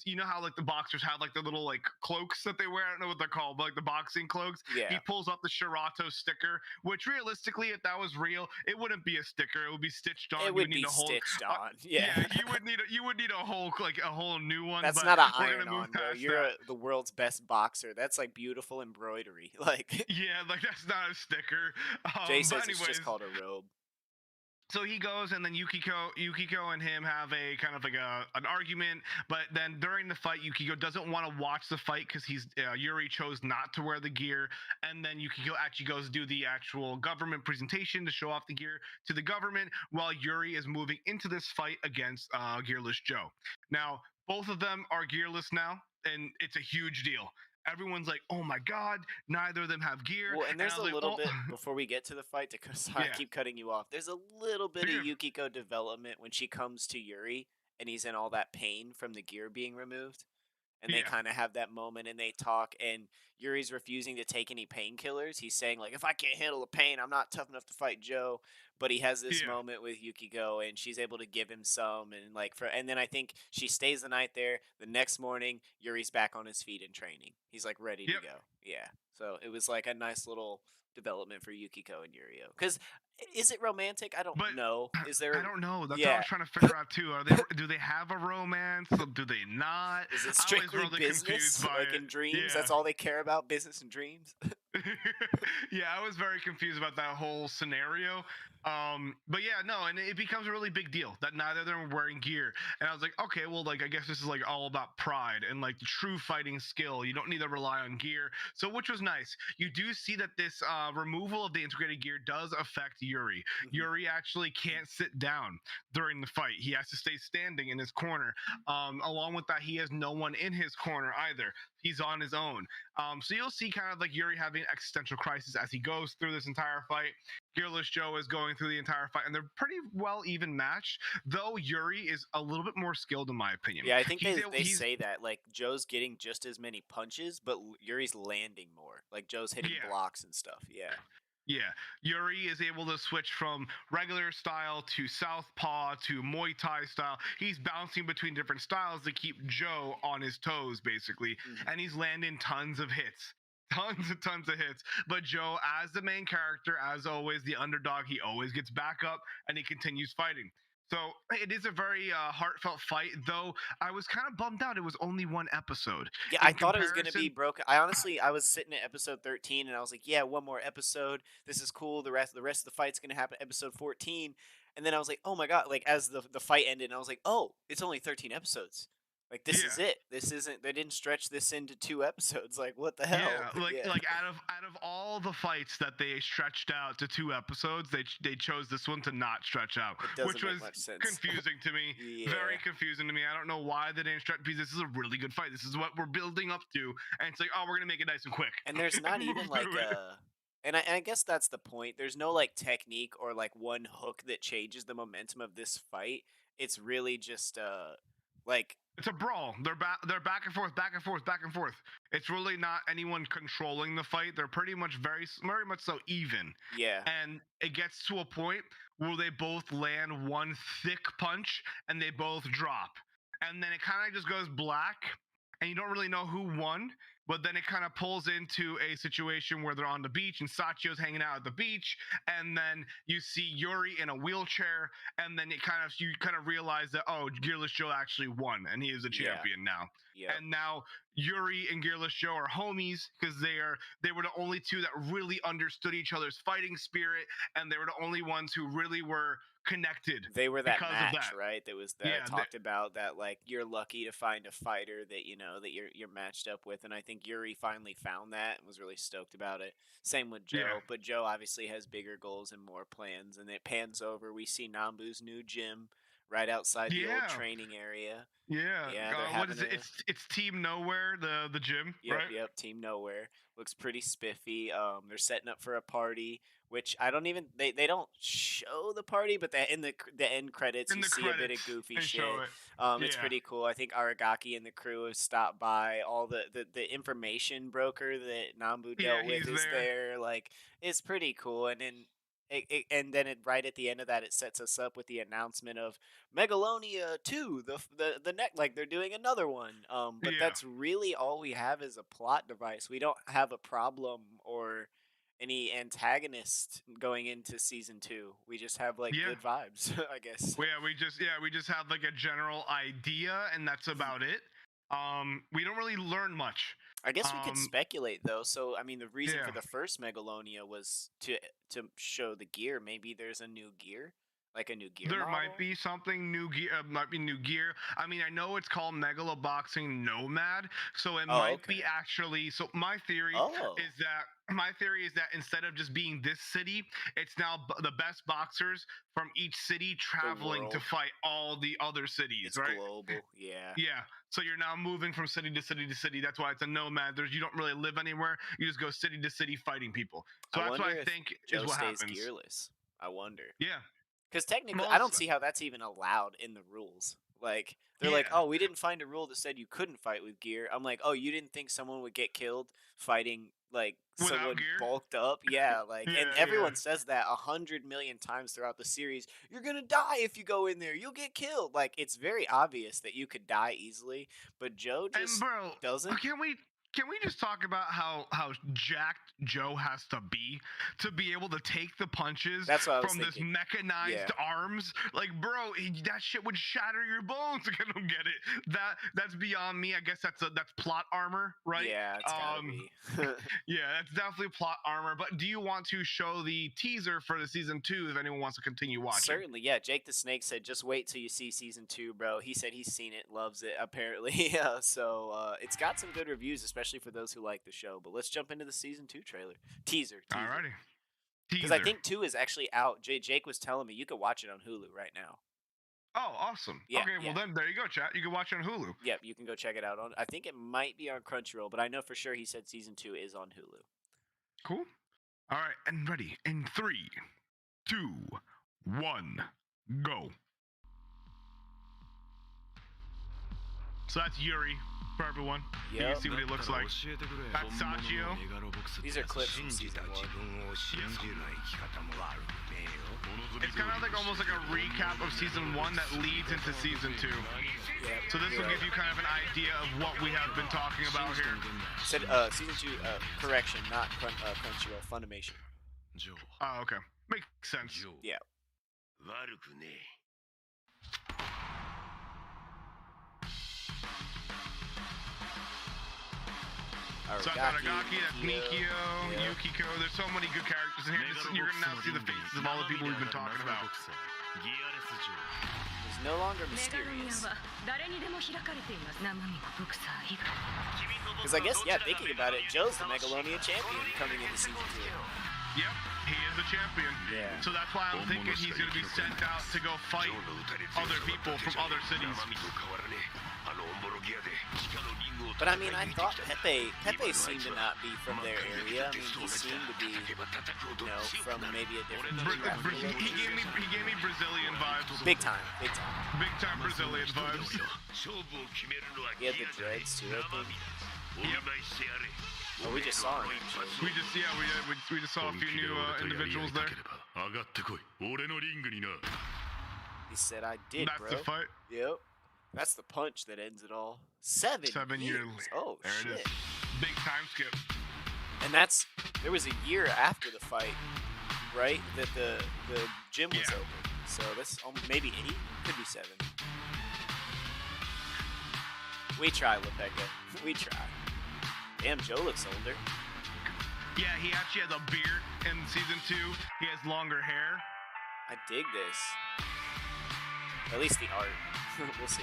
you know how like the boxers have like the little like cloaks that they wear. I don't know what they're called, but like the boxing cloaks. He Yeah. pulls up the Shirato sticker, which realistically, if that was real, it wouldn't be a sticker. It would be stitched It on. You would would need be a whole stitched uh, on. Yeah. yeah, you would need a whole like a whole new one, That's but not an we're iron gonna move on, bro. past You're that. the world's best boxer. That's like beautiful embroidery. Like Yeah, like that's not a sticker. Jay But says it's just anyways, called a robe. so he goes and then Yukiko and him have a kind of like an argument, but then during the fight Yukiko doesn't want to watch the fight because Yuri chose not to wear the gear, and then Yukiko actually goes to do the actual government presentation to show off the gear to the government while Yuri is moving into this fight against Gearless Joe. Now both of them are gearless now, and it's a huge deal. Everyone's like, "Oh my god, neither of them have gear," Well, and and I there's was a like, little "Oh, bit before we get to the fight. Sorry, I yeah, keep cutting you off. There's a little bit of you're good." Yukiko development when she comes to Yuri and he's in all that pain from the gear being removed. And they Yeah, kind of have that moment and they talk, and Yuri's refusing to take any painkillers. He's saying like, if I can't handle the pain, I'm not tough enough to fight Joe. But he has this yeah, moment with Yukiko and she's able to give him some, and like for and then I think she stays the night there. The next morning Yuri's back on his feet and training. He's like ready to yep. go. Yeah, so it was like a nice little development for Yukiko and Yurio, because is it romantic? I don't But know. Is I there? don't know. That's what I Yeah. was trying to figure out too. Do they have a romance? Or do they not? Is it I was strictly really confused business? by Like it. in dreams? Yeah. That's all they care about? Business and dreams? Yeah, I was very confused about that whole scenario. But yeah, no, and it becomes a really big deal that neither of them are wearing gear. And I was like, okay, well, like I guess this is like all about pride and like the true fighting skill. You don't need to rely on gear. So which was nice. You do see that this removal of the integrated gear does affect Yuri. Mhm. Yuri actually can't sit down during the fight. He has to stay standing in his corner. Along with that, he has no one in his corner either. He's on his own. So you'll see kind of like Yuri having an existential crisis as he goes through this entire fight. Gearless Joe is going through the entire fight, and they're pretty well even matched. Though Yuri is a little bit more skilled, in my opinion. Yeah, I think He's able, they he's say that like Joe's getting just as many punches, but Yuri's landing more. Like Joe's hitting yeah, blocks and stuff. Yeah. yeah. Yuri is able to switch from regular style to southpaw to Muay Thai style. He's bouncing between different styles to keep Joe on his toes, basically, Mhm. and he's landing tons of hits. Tons and tons of hits. But Joe, as the main character, as always, the underdog, he always gets back up and he continues fighting. So it is a very heartfelt fight, though I was kind of bummed out. It was only one episode. Yeah, I In thought it was gonna be comparison, broken. I was sitting at episode 13 and I was like, yeah, one more episode. This is cool. The rest of the fight's gonna happen at episode 14. And then I was like, oh my god, like as the fight ended, and I was like, oh, it's only 13 episodes. Like this is yeah. it. This isn't they didn't stretch this into two episodes. Like what the hell? Yeah, like Yeah. like out of all the fights that they stretched out to 2 episodes, they chose this one to not stretch out, It doesn't which make was much sense. confusing to me. Very Yeah. confusing to me. I don't know why they didn't stretch because this is a really good fight. This is what we're building up to, and it's like, oh, we're gonna make it nice and quick And there's not and move even like through it. and I guess that's the point. There's no like technique or like one hook that changes the momentum of this fight. It's really just like It's a brawl. They're back and forth, back and forth, back and forth. It's really not anyone controlling the fight. They're pretty much very much so even. yeah. And it gets to a point where they both land one thick punch and they both drop. And then it kind of just goes black and you don't really know who won. But then it kind of pulls into a situation where they're on the beach and Sachio's hanging out at the beach. And then you see Yuri in a wheelchair. And then you kind of realize that, oh, Gearless Joe actually won and he is a Yeah. champion now. Yep. And now Yuri and Gearless Joe are homies because they were the only two that really understood each other's fighting spirit, and they were the only ones who really were connected They were that because of match, that. right? That was that Yeah, they, talked about that like you're lucky to find a fighter that you know that you're matched up with, and I think Yuri finally found that and was really stoked about it. Same with yeah, Joe, but Joe obviously has bigger goals and more plans, and it pans over. We see Nambu's new gym right outside the old yeah, training area. yeah. Yeah, they're What having is it? a It's Team Nowhere, the gym, Yep, right? yep. Team Nowhere looks pretty spiffy. They're setting up for a party, which I don't even they don't show the party, but in the end credits In you the see a bit of credits, goofy they show shit. it. It's Yeah, pretty cool. I think Aragaki and the crew have stopped by. All the information broker that Nambu yeah, dealt with he's is there. there. Like it's pretty cool. And then. Right at the end of that, it sets us up with the announcement of Megalonia 2, the next, like they're doing another one. But Yeah, that's really all we have as a plot device. We don't have a problem or any antagonist going into season 2. We just have like yeah. good vibes, I guess. Well, we just have like a general idea, and that's Mhm. about it. We don't really learn much. I guess we could Um, speculate though. So I mean, the reason for yeah. the first Megalonia was to show the gear. Maybe there's a new gear, like a new gear There might model. be something new gear. Might be new gear. I mean, I know it's called MegaloBoxing Nomad, so it Oh, might be okay. actually. So Oh, my theory is that instead of just being this city, it's now the best boxers from each city the traveling to world. fight all the other cities, It's right? global. Yeah. Yeah. So you're now moving from city to city to city. That's why it's a nomad. You don't really live anywhere. You just go city to city fighting people. I So that's what wonder I if think is Joe what stays happens. gearless. I wonder. Yeah. Because technically, I don't Most. see how that's even allowed in the rules. Like, they're like, Yeah. oh, we didn't find a rule that said you couldn't fight with gear. I'm like, oh, you didn't think someone would get killed fighting, like, Without someone gear. bulked up? Yeah, like, and Yeah. Yeah. everyone says that 100 million times throughout the series. You're gonna die if you go in there. You'll get killed. Like, it's very obvious that you could die easily, but Joe And just bro, doesn't. can't we? can we just talk about how jacked Joe has to be able to take the punches That's what I was from this thinking. mechanized arms? Like, bro, that shit would shatter your bones. Like, I don't get it. That's beyond me. I guess that's plot armor, right? Yeah, it's gotta be. Yeah, that's definitely plot armor. But do you want to show the teaser for the season 2 if anyone wants to continue watching? Certainly, yeah. Jake the Snake said, "Just wait till you see season 2, bro." He said he's seen it, loves it, apparently. Yeah, so it's got some good reviews, especially for those who like the show. But let's jump into the season 2 trailer teaser. Alrighty. Because I think 2 is actually out. Jake was telling me you could watch it on Hulu right now. Oh, awesome. Yeah, okay, yeah. well then there you go, chat. You can watch it on Hulu. Yep, you can go check it out on. I think it might be on Crunchyroll, but I know for sure he said season 2 is on Hulu. Cool. All right, and ready in 3, 2, 1, go. So that's Yuri for everyone. You Yep. can see what he looks like. That's Sachio. These are clips from season 1. It's kind of like almost like a recap of season 1 that leads into season 2. Yep. So this will give you kind of an idea of what we have been talking about here. Said season 2, correction, not Crunchyroll, Funimation. Oh, okay. Makes sense. Yeah. So that's Aragaki, that's Nikio, Yukiko. There's so many good characters in here. You're gonna now see the faces of all the people we've been talking about. He's no longer mysterious. Because I guess, yeah, thinking about it, Joe's the Megalonia champion coming into season 2. Yep, he is a champion. Yeah. So that's why I'm thinking he's going to be sent out to go fight other people from other cities. But I mean, I thought Pepe seemed to not be from their area. I mean, he seemed to be, from maybe a different geographical He gave me Brazilian vibes. Big time. Big time Brazilian vibes. He had the dreads too, I think. Yep. Oh, we just saw him. We just saw a few new individuals there. He said, "I did, That's bro." the fight. Yep. That's the punch that ends it all. 7 years. Oh, there shit. it is. Big time skip. And there was a year after the fight, right? That the gym was open. So that's maybe 8, could be 7. We try, Lepeka. We try. Damn, Joe looks older. Yeah, he actually has a beard in season 2. He has longer hair. I dig this. At least the art. We'll see.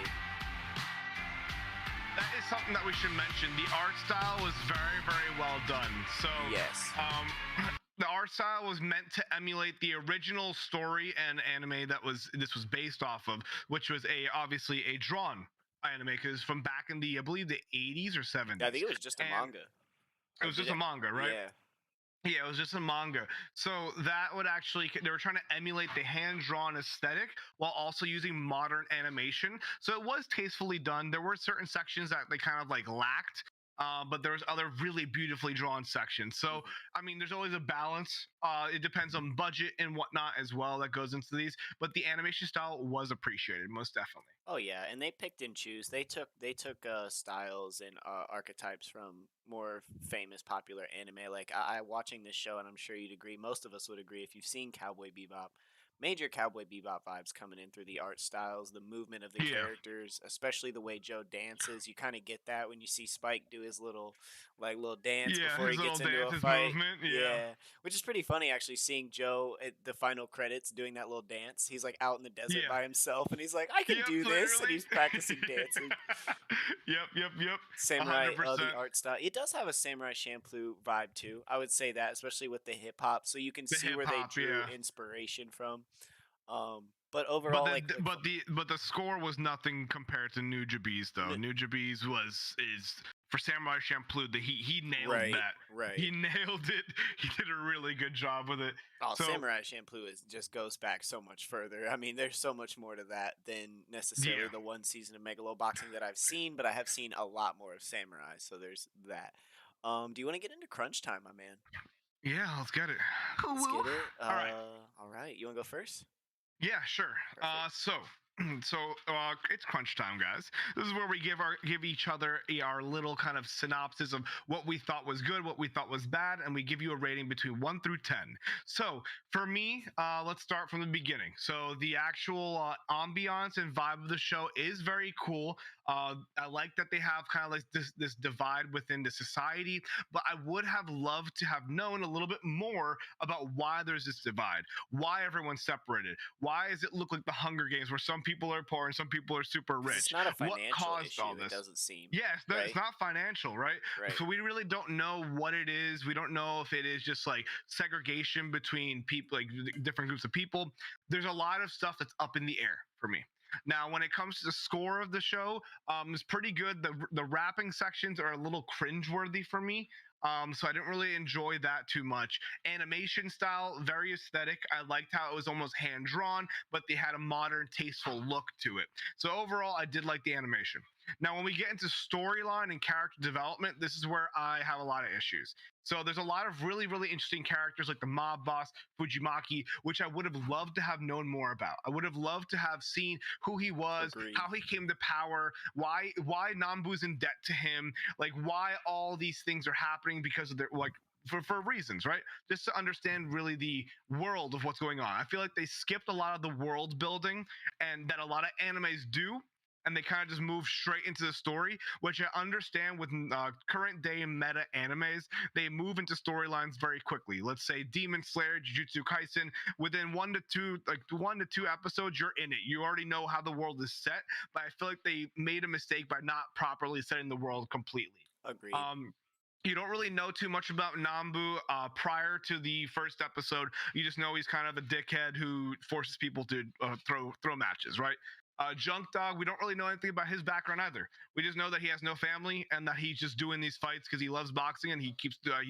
That is something that we should mention. The art style was very, very well done. So yes, the art style was meant to emulate the original story and anime this was based off of, which was obviously a drawn anime, because from back in I believe the 80s or 70s. Yeah, I think it was just a manga. It was just a manga, right? Yeah. Yeah, it was just a manga. So that would actually, they were trying to emulate the hand-drawn aesthetic while also using modern animation. So it was tastefully done. There were certain sections that they kind of like lacked, but there was other really beautifully drawn sections. So, I mean, there's always a balance. It depends on budget and whatnot as well that goes into these. But the animation style was appreciated, most definitely. Oh yeah, and they picked and choose. They took styles and archetypes from more famous, popular anime. Like I watching this show, and I'm sure you'd agree. Most of us would agree if you've seen Cowboy Bebop. Major Cowboy Bebop vibes coming in through the art styles, the movement of the characters, especially the way Joe dances. You kind of get that when you see Spike do his little dance before he gets into a fight. Movement, which is pretty funny actually, seeing Joe at the final credits doing that little dance. He's like out in the desert by himself, and he's like, "I can do this," and he's practicing dancing. Yep. Samurai, the art style. It does have a Samurai Champloo vibe too. I would say that, especially with the hip hop, so you can see where they drew inspiration from. But overall, but the score was nothing compared to Nujabee's though. Nujabee's is for Samurai Champloo. He nailed that. Right. He nailed it. He did a really good job with it. Oh, so, Samurai Champloo just goes back so much further. I mean, there's so much more to that than necessarily the one season of MegaloBoxing that I've seen, but I have seen a lot more of Samurai. So there's that. Do you want to get into crunch time, my man? Yeah, let's get it. Let's get it. All right. You want to go first? Yeah, sure. So So it's crunch time, guys. This is where we give each other our little kind of synopsis of what we thought was good, what we thought was bad, and we give you a rating between 1 through 10. So for me, let's start from the beginning. So the actual ambiance and vibe of the show is very cool. I like that they have kind of like this divide within the society, but I would have loved to have known a little bit more about why there's this divide, why everyone's separated, why does it look like the Hunger Games where some people are poor and some people are super 'Cause it's rich? not a What financial caused all issue, it this? doesn't seem, Yeah, it's right? not financial, right? Right. So we really don't know what it is. We don't know if it is just like segregation between people, like different groups of people. There's a lot of stuff that's up in the air for me. Now, when it comes to the score of the show, it's pretty good. The rapping sections are a little cringeworthy for me. So I didn't really enjoy that too much. Animation style, very aesthetic. I liked how it was almost hand drawn, but they had a modern, tasteful look to it. So overall, I did like the animation. Now, when we get into storyline and character development, this is where I have a lot of issues. So there's a lot of really, really interesting characters like the mob boss, Fujimaki, which I would have loved to have known more about. I would have loved to have seen who he was, Agreed. how he came to power, why Nambu's in debt to him, like why all these things are happening because of their like for reasons, right? Just to understand really the world of what's going on. I feel like they skipped a lot of the world building and that a lot of animes do, and they kind of just move straight into the story, which I understand with current day meta animes. They move into storylines very quickly. Let's say Demon Slayer, Jujutsu Kaisen. Within 1 to 2 episodes, you're in it. You already know how the world is set. But I feel like they made a mistake by not properly setting the world completely. Agreed. You don't really know too much about Nambu prior to the first episode. You just know he's kind of a dickhead who forces people to throw matches, right? Junk Dog, we don't really know anything about his background either. We just know that he has no family and that he's just doing these fights because he loves boxing and he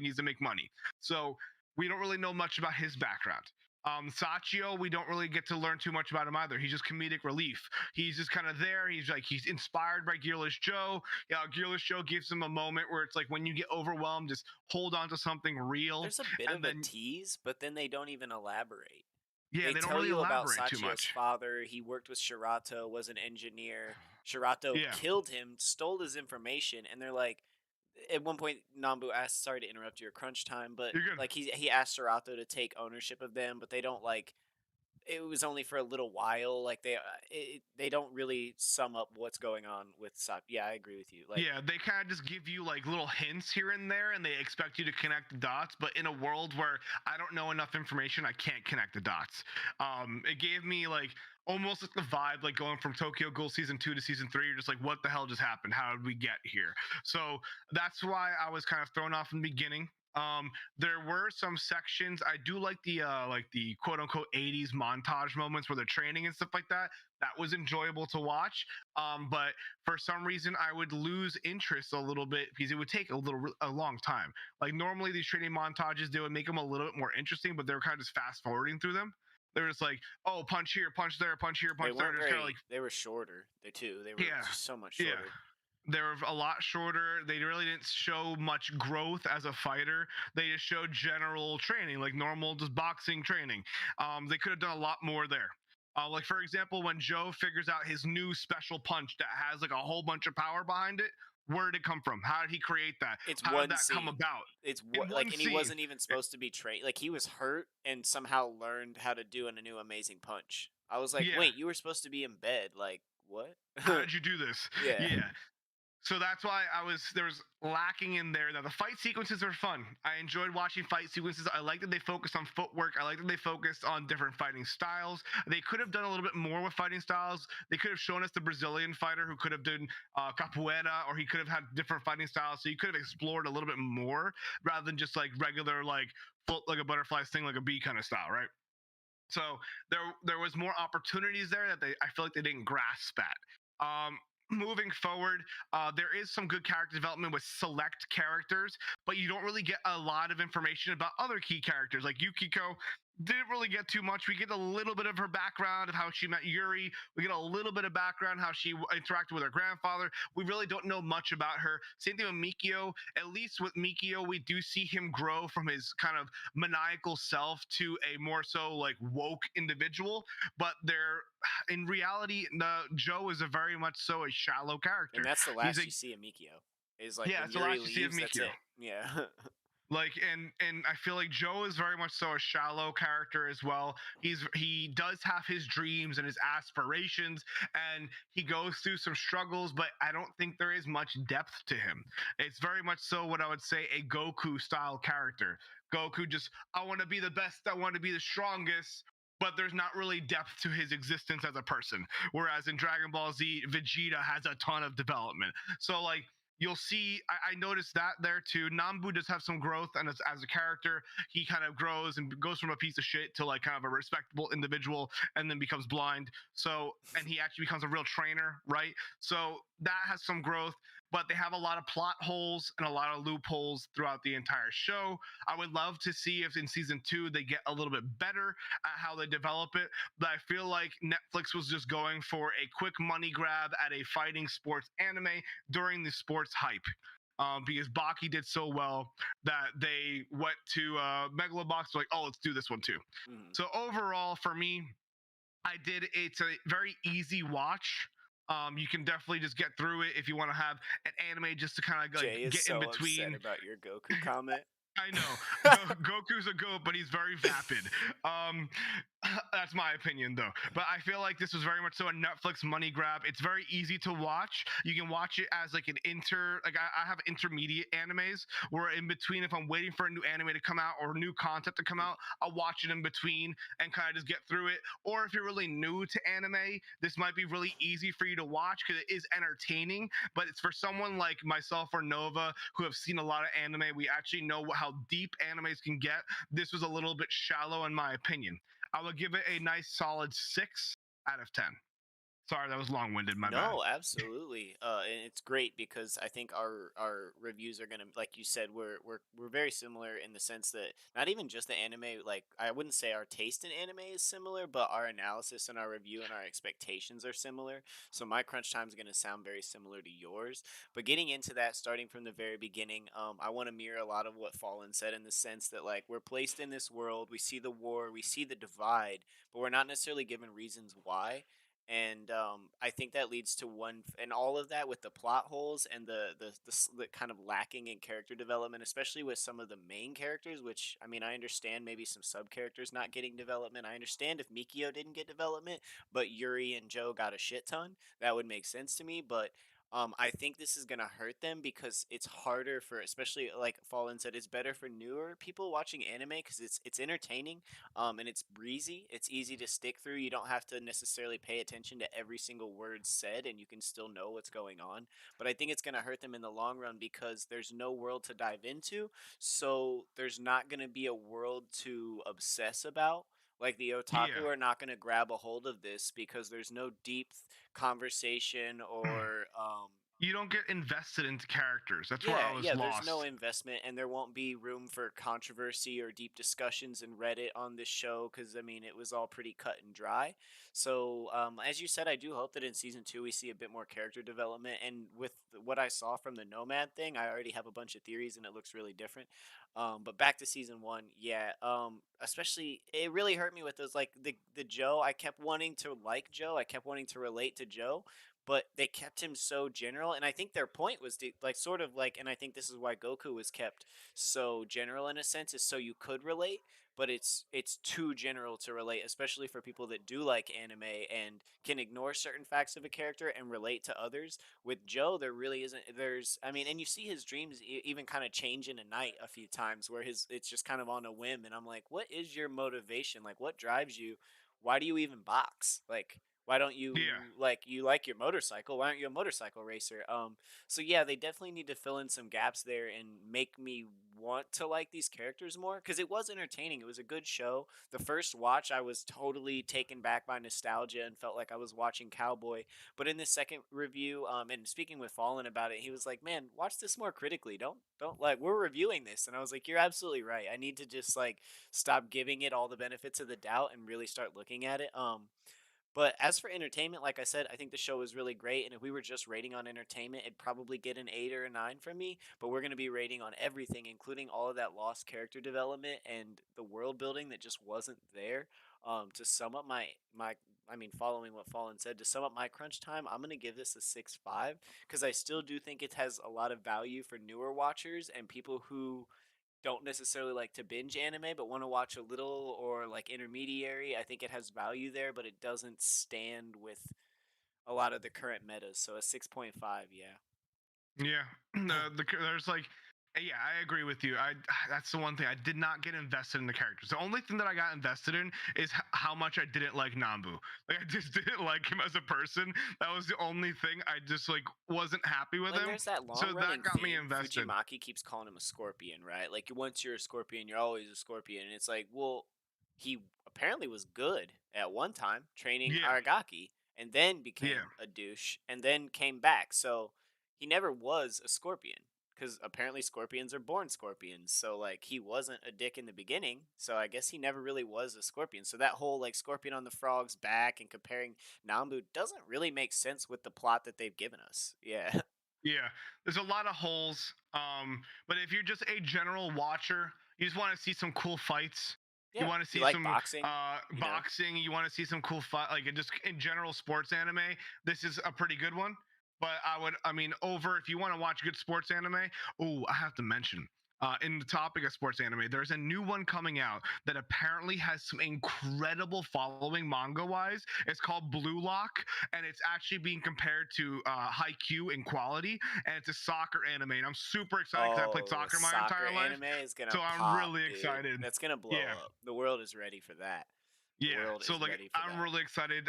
needs to make money. So we don't really know much about his background. Sachio, we don't really get to learn too much about him either. He's just comedic relief. He's just kind of there. He's inspired by Gearless Joe. Yeah, Gearless Joe gives him a moment where it's like when you get overwhelmed, just hold on to something real. There's a bit And of then a tease, but then they don't even elaborate. yeah, They they don't tell really you about elaborate too Sachio's much. father. He worked with Shirato, was an engineer. Shirato Yeah, killed him, stole his information, and they're like, at one point, Nambu asked, "Sorry to interrupt your crunch time," but you're good. like he asked Shirato to take ownership of them, but they don't like. It was only for a little while. Like they don't really sum up what's going on with Sap. Yeah, I agree with you. Like Yeah, they kind of just give you like little hints here and there, and they expect you to connect the dots. But in a world where I don't know enough information, I can't connect the dots. It gave me like almost like the vibe, like going from Tokyo Ghoul season 2 to season 3. You're just like, what the hell just happened? How did we get here? So that's why I was kind of thrown off in the beginning. There were some sections I do like the quote unquote 80s montage moments where they're training and stuff like that. That was enjoyable to watch. But for some reason I would lose interest a little bit because it would take a long time. Like normally these training montages, they would make them a little bit more interesting, but they were kind of just fast forwarding through them. They were just like, oh, punch here, punch there, punch here, they punch there. weren't Just kind of very. like, They were shorter. They too. They were yeah, just so much yeah. shorter. They were a lot shorter. They really didn't show much growth as a fighter. They just showed general training, like normal just boxing training. They could have done a lot more there. Like for example, when Joe figures out his new special punch that has like a whole bunch of power behind it, where did it come from? How did he create that? It's How one did that come scene. about? It's In one like, and he scene. wasn't even supposed to be trained. Like he was hurt and somehow learned how to do a new amazing punch. I was like, Yeah. wait, you were supposed to be in bed. Like what? How did you do this? Yeah. Yeah. So that's why there was lacking in there. Now the fight sequences are fun. I enjoyed watching fight sequences. I like that they focused on footwork. I like that they focused on different fighting styles. They could have done a little bit more with fighting styles. They could have shown us the Brazilian fighter who could have done capoeira, or he could have had different fighting styles. So you could have explored a little bit more rather than just like regular like float like a butterfly, sting like a bee kind of style, right? So there was more opportunities there that I feel like they didn't grasp at. Moving forward, there is some good character development with select characters, but you don't really get a lot of information about other key characters like Yukiko. Didn't really get too much. We get a little bit of her background of how she met Yuri. We get a little bit of background how she interacted with her grandfather. We really don't know much about her. Same thing with Mikio. At least with Mikio, we do see him grow from his kind of maniacal self to a more so like woke individual. But they're in reality, Joe is a very much so a shallow And character. that's the He's last a you see of Mikio. Is like Yeah, when it's the Yuri last you see of leaves, that's Mikio. it. Yeah. Like, and I feel like Joe is very much so a shallow character as well. He does have his dreams and his aspirations, and he goes through some struggles, but I don't think there is much depth to him. It's very much so what I would say a Goku style character. Goku just, I want to be the best, I want to be the strongest, but there's not really depth to his existence as a person. Whereas in Dragon Ball Z, Vegeta has a ton of development. So like, you'll see, I noticed that there too. Nambu does have some growth, and as a character, he kind of grows and goes from a piece of shit to like kind of a respectable individual, and then becomes blind. So, and he actually becomes a real trainer, right? So that has some growth, but they have a lot of plot holes and a lot of loopholes throughout the entire show. I would love to see if in season 2 they get a little bit better at how they develop it, but I feel like Netflix was just going for a quick money grab at a fighting sports anime during the sports hype. Because Baki did so well that they went to Megalobox, like, oh, let's do this one too. Mhm. So overall, for me, it's a very easy watch. You can definitely just get through it if you want to have an anime just to kind of like Jay is get in so upset between. about your Goku comment. I know Goku's a goat, but he's very vapid. Um, that's my opinion, though. But I feel like this was very much so a Netflix money grab. It's very easy to watch. You can watch it as like I have intermediate animes where in between, if I'm waiting for a new anime to come out or new content to come out, I'll watch it in between and kind of just get through it. Or if you're really new to anime, this might be really easy for you to watch because it is entertaining. But it's for someone like myself or Nova who have seen a lot of anime. We actually know how deep animes can get. This was a little bit shallow, in my opinion. I would give it a nice solid 6 out of 10. Sorry, that was long winded. My bad. No, absolutely. And it's great because I think our reviews are gonna, like you said, we're very similar in the sense that not even just the anime. Like I wouldn't say our taste in anime is similar, but our analysis and our review and our expectations are similar. So my crunch time is gonna sound very similar to yours. But getting into that, starting from the very beginning, I want to mirror a lot of what Fallen said in the sense that like we're placed in this world, we see the war, we see the divide, but we're not necessarily given reasons why. And I think that leads to and all of that with the plot holes and the kind of lacking in character development, especially with some of the main characters. Which I mean, I understand maybe some sub characters not getting development. I understand if Mikio didn't get development, but Yuri and Joe got a shit ton. That would make sense to me. But I think this is gonna hurt them because it's harder for, especially like Fallen said, it's better for newer people watching anime because it's entertaining, and it's breezy. It's easy to stick through. You don't have to necessarily pay attention to every single word said, and you can still know what's going on. But I think it's gonna hurt them in the long run because there's no world to dive into, so there's not gonna be a world to obsess about. Like the otaku Yeah. are not going to grab a hold of this because there's no deep conversation or You don't get invested into characters. That's where I yeah, was yeah, there's no lost. investment and there won't be room for controversy or deep discussions in Reddit on this show because I mean it was all pretty cut and dry. So as you said, I do hope that in season 2 we see a bit more character development, and with what I saw from the Nomad thing, I already have a bunch of theories and it looks really different. But back to season 1, yeah, especially it really hurt me with those like the Joe. I kept wanting to like Joe, I kept wanting to relate to Joe, but they kept him so general, and I think their point was to, like sort of like, and I think this is why Goku was kept so general in a sense, is so you could relate, but it's too general to relate, especially for people that do like anime and can ignore certain facts of a character and relate to others. With Joe, there really isn't. There's, I mean, and you see his dreams even kind of change in a night a few times, where his it's just kind of on a whim, and I'm like, what is your motivation? Like, what drives you? Why do you even box? Like, why don't Yeah. you like your motorcycle? Why aren't you a motorcycle racer? So yeah, they definitely need to fill in some gaps there and make me want to like these characters more because it was entertaining. It was a good show. The first watch, I was totally taken back by nostalgia and felt like I was watching Cowboy. But in the second review, and speaking with Fallen about it, he was like, "Man, watch this more critically. Don't like we're reviewing this." And I was like, "You're absolutely right. I need to just like stop giving it all the benefits of the doubt and really start looking at it." But as for entertainment, like I said, I think the show is really great. And if we were just rating on entertainment, it'd probably get an 8 or a 9 from me. But we're going to be rating on everything, including all of that lost character development and the world building that just wasn't there. To sum up I mean, following what Fallen said, to sum up my crunch time, I'm going to give this a 6.5 because I still do think it has a lot of value for newer watchers and people who don't necessarily like to binge anime but want to watch a little or like intermediary. I think it has value there, but it doesn't stand with a lot of the current metas. So a 6.5, yeah. Yeah, there's like, yeah, I agree with you. That's the one thing I did not get invested in the characters. The only thing that I got invested in is how much I didn't like Nambu. Like I just didn't like him as a person. That was the only thing. I just like wasn't happy with And him. there's that So long running that got me theme. invested. Fujimaki keeps calling him a scorpion, right? Like once you're a scorpion, you're always a scorpion. And it's like, well, he apparently was good at one time training Yeah, Aragaki and then yeah. became a douche and then came back. So he never was a scorpion because apparently scorpions are born scorpions. So like he wasn't a dick in the beginning. So I guess he never really was a scorpion. So that whole like scorpion on the frog's back and comparing Nambu doesn't really make sense with the plot that they've given us. Yeah. Yeah, there's a lot of holes. But if you're just a general watcher, you just want to see some cool fights. You Yeah. want to You see like some boxing? You know? boxing. You want to see some cool fight, like just in general sports anime. This is a pretty good one. But I mean, over if you want to watch good sports anime. Oh, I have to mention. In the topic of sports anime, there's a new one coming out that apparently has some incredible following manga wise. It's called Blue Lock, and it's actually being compared to Haikyuu in quality, and it's a soccer anime. And I'm super excited because I played Oh, a soccer my soccer entire life, anime is gonna so I'm pop, really dude. excited. That's gonna blow Yeah. up. The world is ready for that. The Yeah, world so is like ready for I'm that. really excited.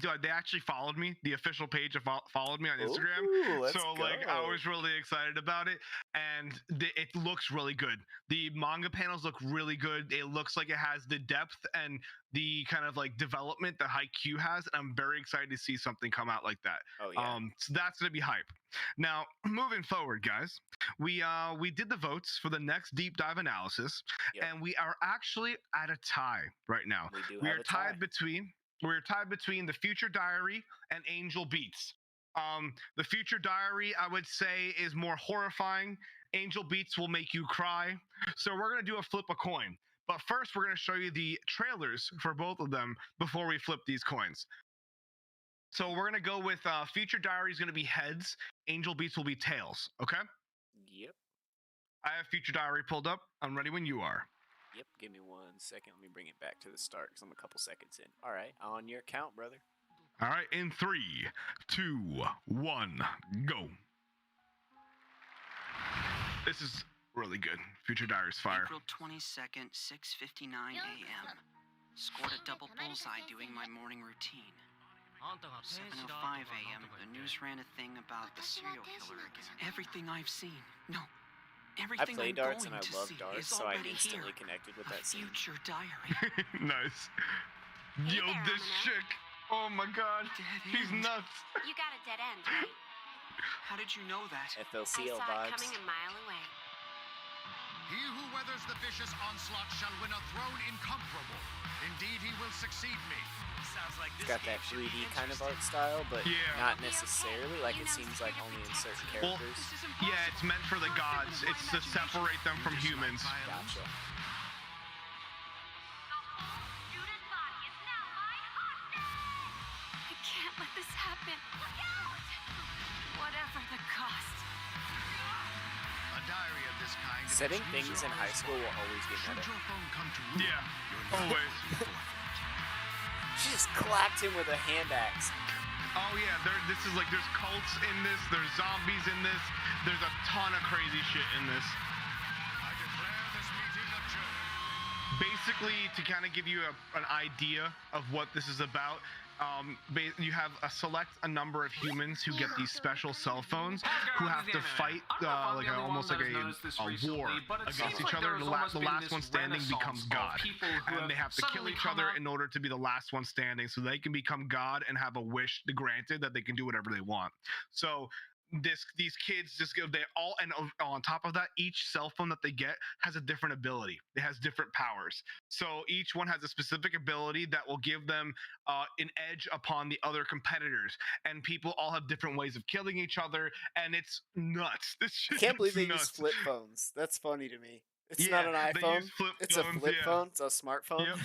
Dude, they actually followed me. The official page followed me on Instagram. Ooh, let's So like I go. was really excited about it, and it looks really good. The manga panels look really good. It looks like it has the depth and the kind of like development that Haikyuu has, and I'm very excited to see something come out like that. Oh yeah. So that's gonna be hype. Now moving forward, guys, we did the votes for the next deep dive analysis, Yep. and we are actually at a tie right now. We do We have are a tie. we're tied between the Future Diary and Angel Beats. The Future Diary, I would say, is more horrifying. Angel Beats will make you cry. So we're gonna do a flip a coin. But first, we're gonna show you the trailers for both of them before we flip these coins. So we're gonna go with Future Diary is gonna be heads. Angel Beats will be tails. Okay. Yep. I have Future Diary pulled up. I'm ready when you are. Yep. Give me 1 second. Let me bring it back to the start because I'm a couple seconds in. All right. On your count, brother. All right, in 3, 2, 1, go. This is really good. Future Diary's fire. April 22nd, 6:59 a.m. Scored a double bullseye doing my morning routine. 7:05 a.m. The news ran a thing about the serial killer again. Everything I've seen, no, I everything play I'm darts going and I to love see darts, is so I already instantly here. connected with A that scene. future diary. Nice. Hey Yo, there, this Amina. chick. Oh my god. Dead She's end. nuts. You got a dead end, right? How did you know that? I FLCL saw it vibes. coming a mile away. He who weathers the vicious onslaught shall win a throne incomparable. Indeed, he will succeed me. Sounds like It's got that 3D kind of art style, but Yeah. not necessarily. Like it seems like only in certain Well, characters. yeah, it's meant for the gods. It's to separate them from humans. Gotcha. I can't let this happen. Look out! Whatever the cost. A diary of this kind. Setting in which things user in high school will always always be Should meta. your phone come to ruin, Yeah, your life always. will be forfeit. She just clapped him with a hand axe. Oh yeah, this is like there's cults in this, there's zombies in this, there's a ton of crazy shit in this. I declare this meeting adjourned. Basically, to kind of give you an idea of what this is about, you have a number of humans who get these special cell phones who have to fight almost like a war against each other. The last one standing becomes God, and they have to kill each other in order to be the last one standing, so they can become God and have a wish granted that they can do whatever they want. So these kids just give they all, and on top of that, each cell phone that they get has a different ability. It has different powers, so each one has a specific ability that will give them an edge upon the other competitors, and people all have different ways of killing each other, and it's nuts. This I shit can't believe is they use nuts. flip phones. That's funny to me. It's Yeah, not an they iPhone. use flip It's a phones, flip yeah. phone. It's a smartphone.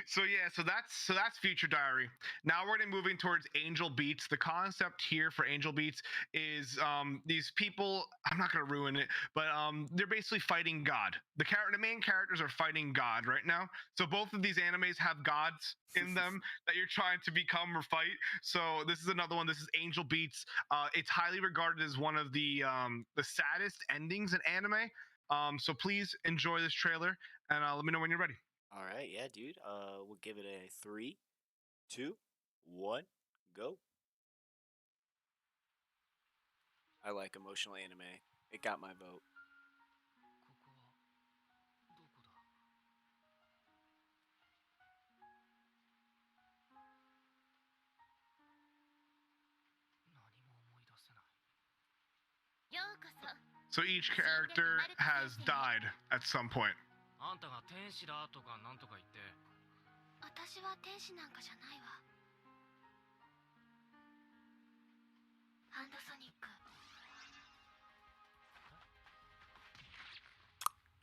So that's Future Diary. Now we're gonna moving towards Angel Beats. The concept here for Angel Beats is these people. I'm not gonna ruin it, but they're basically fighting God. The main characters are fighting God right now. So both of these animes have gods in them that you're trying to become or fight. So this is another one. This is Angel Beats. It's highly regarded as one of the saddest endings in anime. So please enjoy this trailer and let me know when you're ready. All right, yeah, dude. We'll give it a 3, 2, 1, go. I like emotional anime. It got my vote. So each character has died at some point. あんたが天使だとかなんとか言って私は天使なんかじゃないわ。ハンドソニック。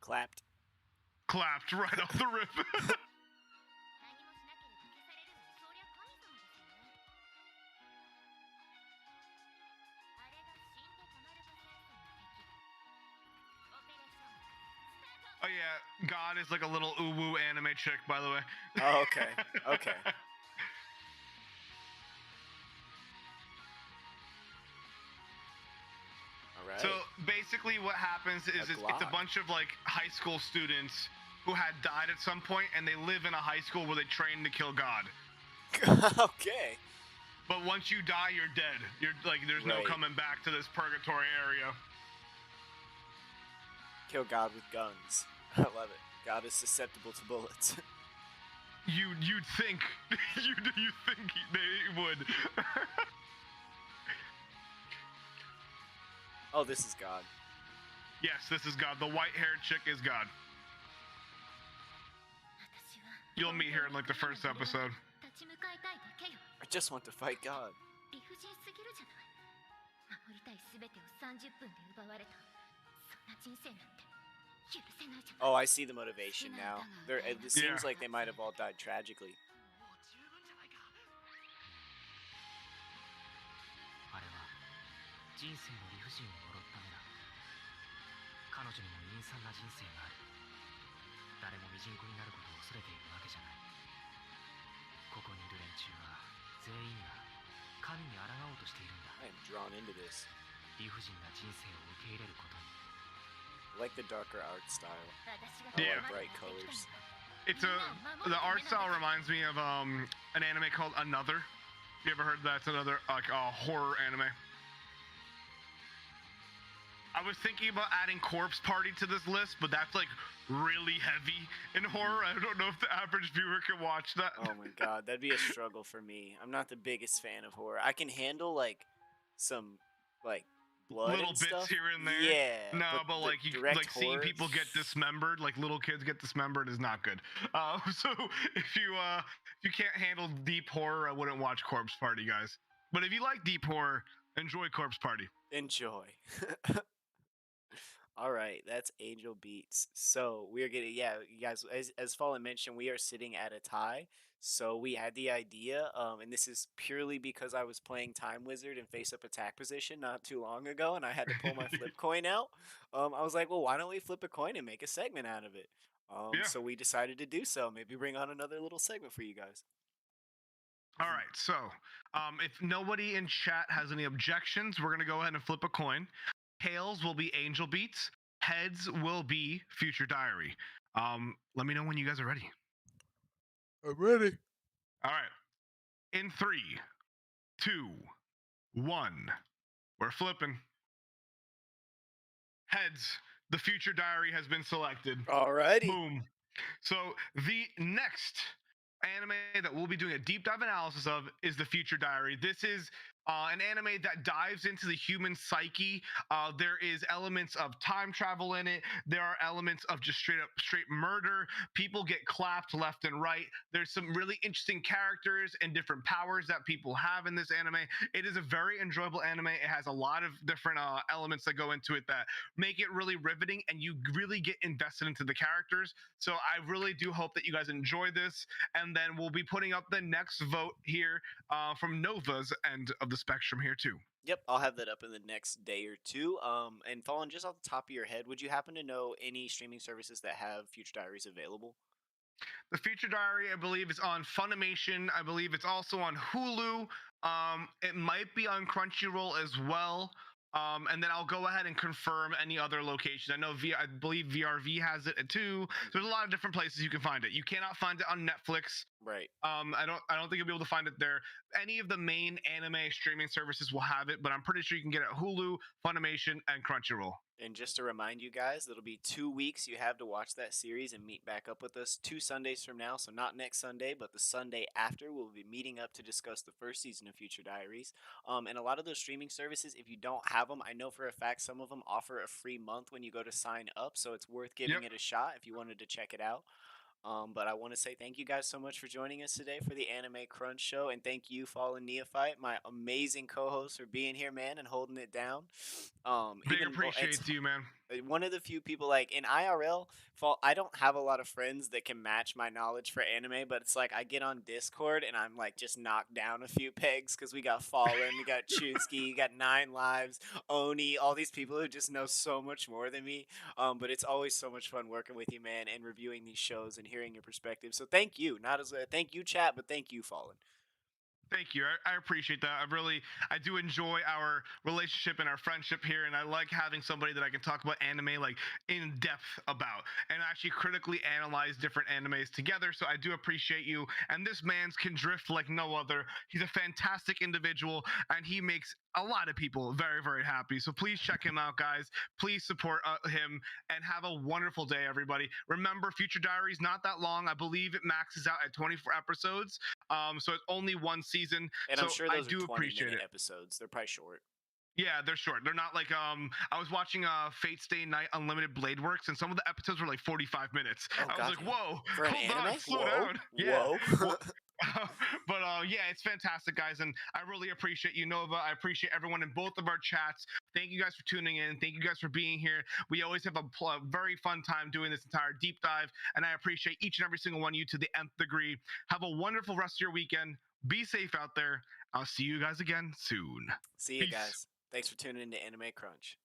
Clapped. Clapped right off the rip. 何もしなければ消されるのにそりゃ神様ですよね。あれが死んでたまるか戦争の敵。オペレーションスタート。 Oh yeah, God is like a little uwu anime chick, by the way. Oh, okay. Okay. All right. So basically, what happens is it's a Glock. bunch of like high school students who had died at some point, and they live in a high school where they train to kill God. Okay. But once you die, you're dead. You're like, there's no Right. coming back to this purgatory area. Kill God with guns. I love it. God is susceptible to bullets. You'd think you think they would. Oh, this is God. Yes, this is God. The white-haired chick is God. 私は You'll meet her in like the first episode. 立ち向かいたいだけよ。 I just want to fight God. 理不尽すぎるじゃない。守りたいすべてを30分で奪われた。そんな人生なんて許せないじゃない。 Oh, I see the motivation now. It seems like they might have all died tragically. あれは人生の理不尽を呪った目だ彼女にも陰惨な人生がある誰もミジンコになることを恐れているわけじゃないここにいる連中は全員が神に抗おうとしているんだ I am drawn into this. 理不尽な人生を受け入れることに I like the darker art style. 私が Yeah. ここまで Bright やってきたの colors. は It's the art style reminds me of an anime called Another. You ever heard that? It's another like horror anime. I was thinking about adding Corpse Party to this list, but that's like really heavy in horror. I don't know if the average viewer can watch that. Oh my god, that'd be a struggle for me. I'm not the biggest fan of horror. I can handle like some like blood Little and bits stuff. here and there. Yeah. No, but the like you direct like seeing horror- people get dismembered, like little kids get dismembered, is not good. So if you can't handle deep horror, I wouldn't watch Corpse Party, guys. But if you like deep horror, enjoy Corpse Party. Enjoy. All right, that's Angel Beats. So we're getting, yeah, you guys, as Fallen mentioned, we are sitting at a tie. So we had the idea, and this is purely because I was playing Time Wizard in face-up attack position not too long ago, and I had to pull my flip coin out. I was like, well, why don't we flip a coin and make a segment out of it? Yeah. So we decided to do so. Maybe bring on another little segment for you guys. All right, so if nobody in chat has any objections, we're gonna go ahead and flip a coin. Tails will be Angel Beats. Heads will be Future Diary. Let me know when you guys are ready. I'm ready. All right. In 3, 2, 1. We're flipping. Heads. The Future Diary has been selected. Alrighty. Boom. So the next anime that we'll be doing a deep dive analysis of is The Future Diary. This is an anime that dives into the human psyche. There is elements of time travel in it. There are elements of just straight murder. People get clapped left and right. There's some really interesting characters and different powers that people have in this anime. It is a very enjoyable anime. It has a lot of different elements that go into it that make it really riveting, and you really get invested into the characters. So I really do hope that you guys enjoy this, and then we'll be putting up the next vote here from Nova's end of the spectrum here too. Yep, I'll have that up in the next day or two. And Fallen, just off the top of your head, would you happen to know any streaming services that have Future Diaries available? The Future Diary, I believe, is on Funimation. I believe it's also on Hulu. It might be on Crunchyroll as well. And then I'll go ahead and confirm any other locations. I believe VRV has it too. So there's a lot of different places you can find it. You cannot find it on Netflix. Right. I don't think you'll be able to find it there. Any of the main anime streaming services will have it, but I'm pretty sure you can get it at Hulu, Funimation, and Crunchyroll. And just to remind you guys, it'll be 2 weeks you have to watch that series and meet back up with us 2 Sundays from now. So not next Sunday, but the Sunday after, we'll be meeting up to discuss the first season of Future Diaries. And a lot of those streaming services, if you don't have them, I know for a fact some of them offer a free month when you go to sign up. So it's worth giving Yep. it a shot if you wanted to check it out. But I want to say thank you guys so much for joining us today for the Anime Crunch Show, and thank you, Fallen Neophyte, my amazing co-host, for being here, man, and holding it down. Big Even appreciates to you, man. one of the few people like in IRL. I don't have a lot of friends that can match my knowledge for anime, but it's like I get on Discord and I'm like just knocked down a few pegs because we got Fallen, we got Chusky, we got Nine Lives, Oni, all these people who just know so much more than me. But it's always so much fun working with you, man, and reviewing these shows and hearing your perspective. So thank you, not as a thank you, chat, but thank you, Fallen. Thank you. I appreciate that. I do enjoy our relationship and our friendship here, and I like having somebody that I can talk about anime like in depth about and actually critically analyze different animes together. So I do appreciate you. And this man's can drift like no other. He's a fantastic individual, and he makes a lot of people very, very happy. So please check him out, guys. Please support him, and have a wonderful day, everybody. Remember, Future Diaries not that long. I believe it maxes out at 24 episodes. So it's only one season. And so I'm sure I those are do 20 appreciate minute it. episodes. They're probably short. Yeah, they're short. They're not like I was watching Fate Stay Night Unlimited Blade Works, and some of the episodes were like 45 minutes. Oh, I was God like, damn. whoa, For an hold on, anime? slow Whoa. down. Yeah. Whoa. But yeah, it's fantastic, guys, and I really appreciate you, Nova. I appreciate everyone in both of our chats. Thank you guys for tuning in. Thank you guys for being here. We always have a very fun time doing this entire deep dive, and I appreciate each and every single one of you to the nth degree. Have a wonderful rest of your weekend. Be safe out there. I'll see you guys again soon. See you Peace. guys. Thanks for tuning in to Anime Crunch.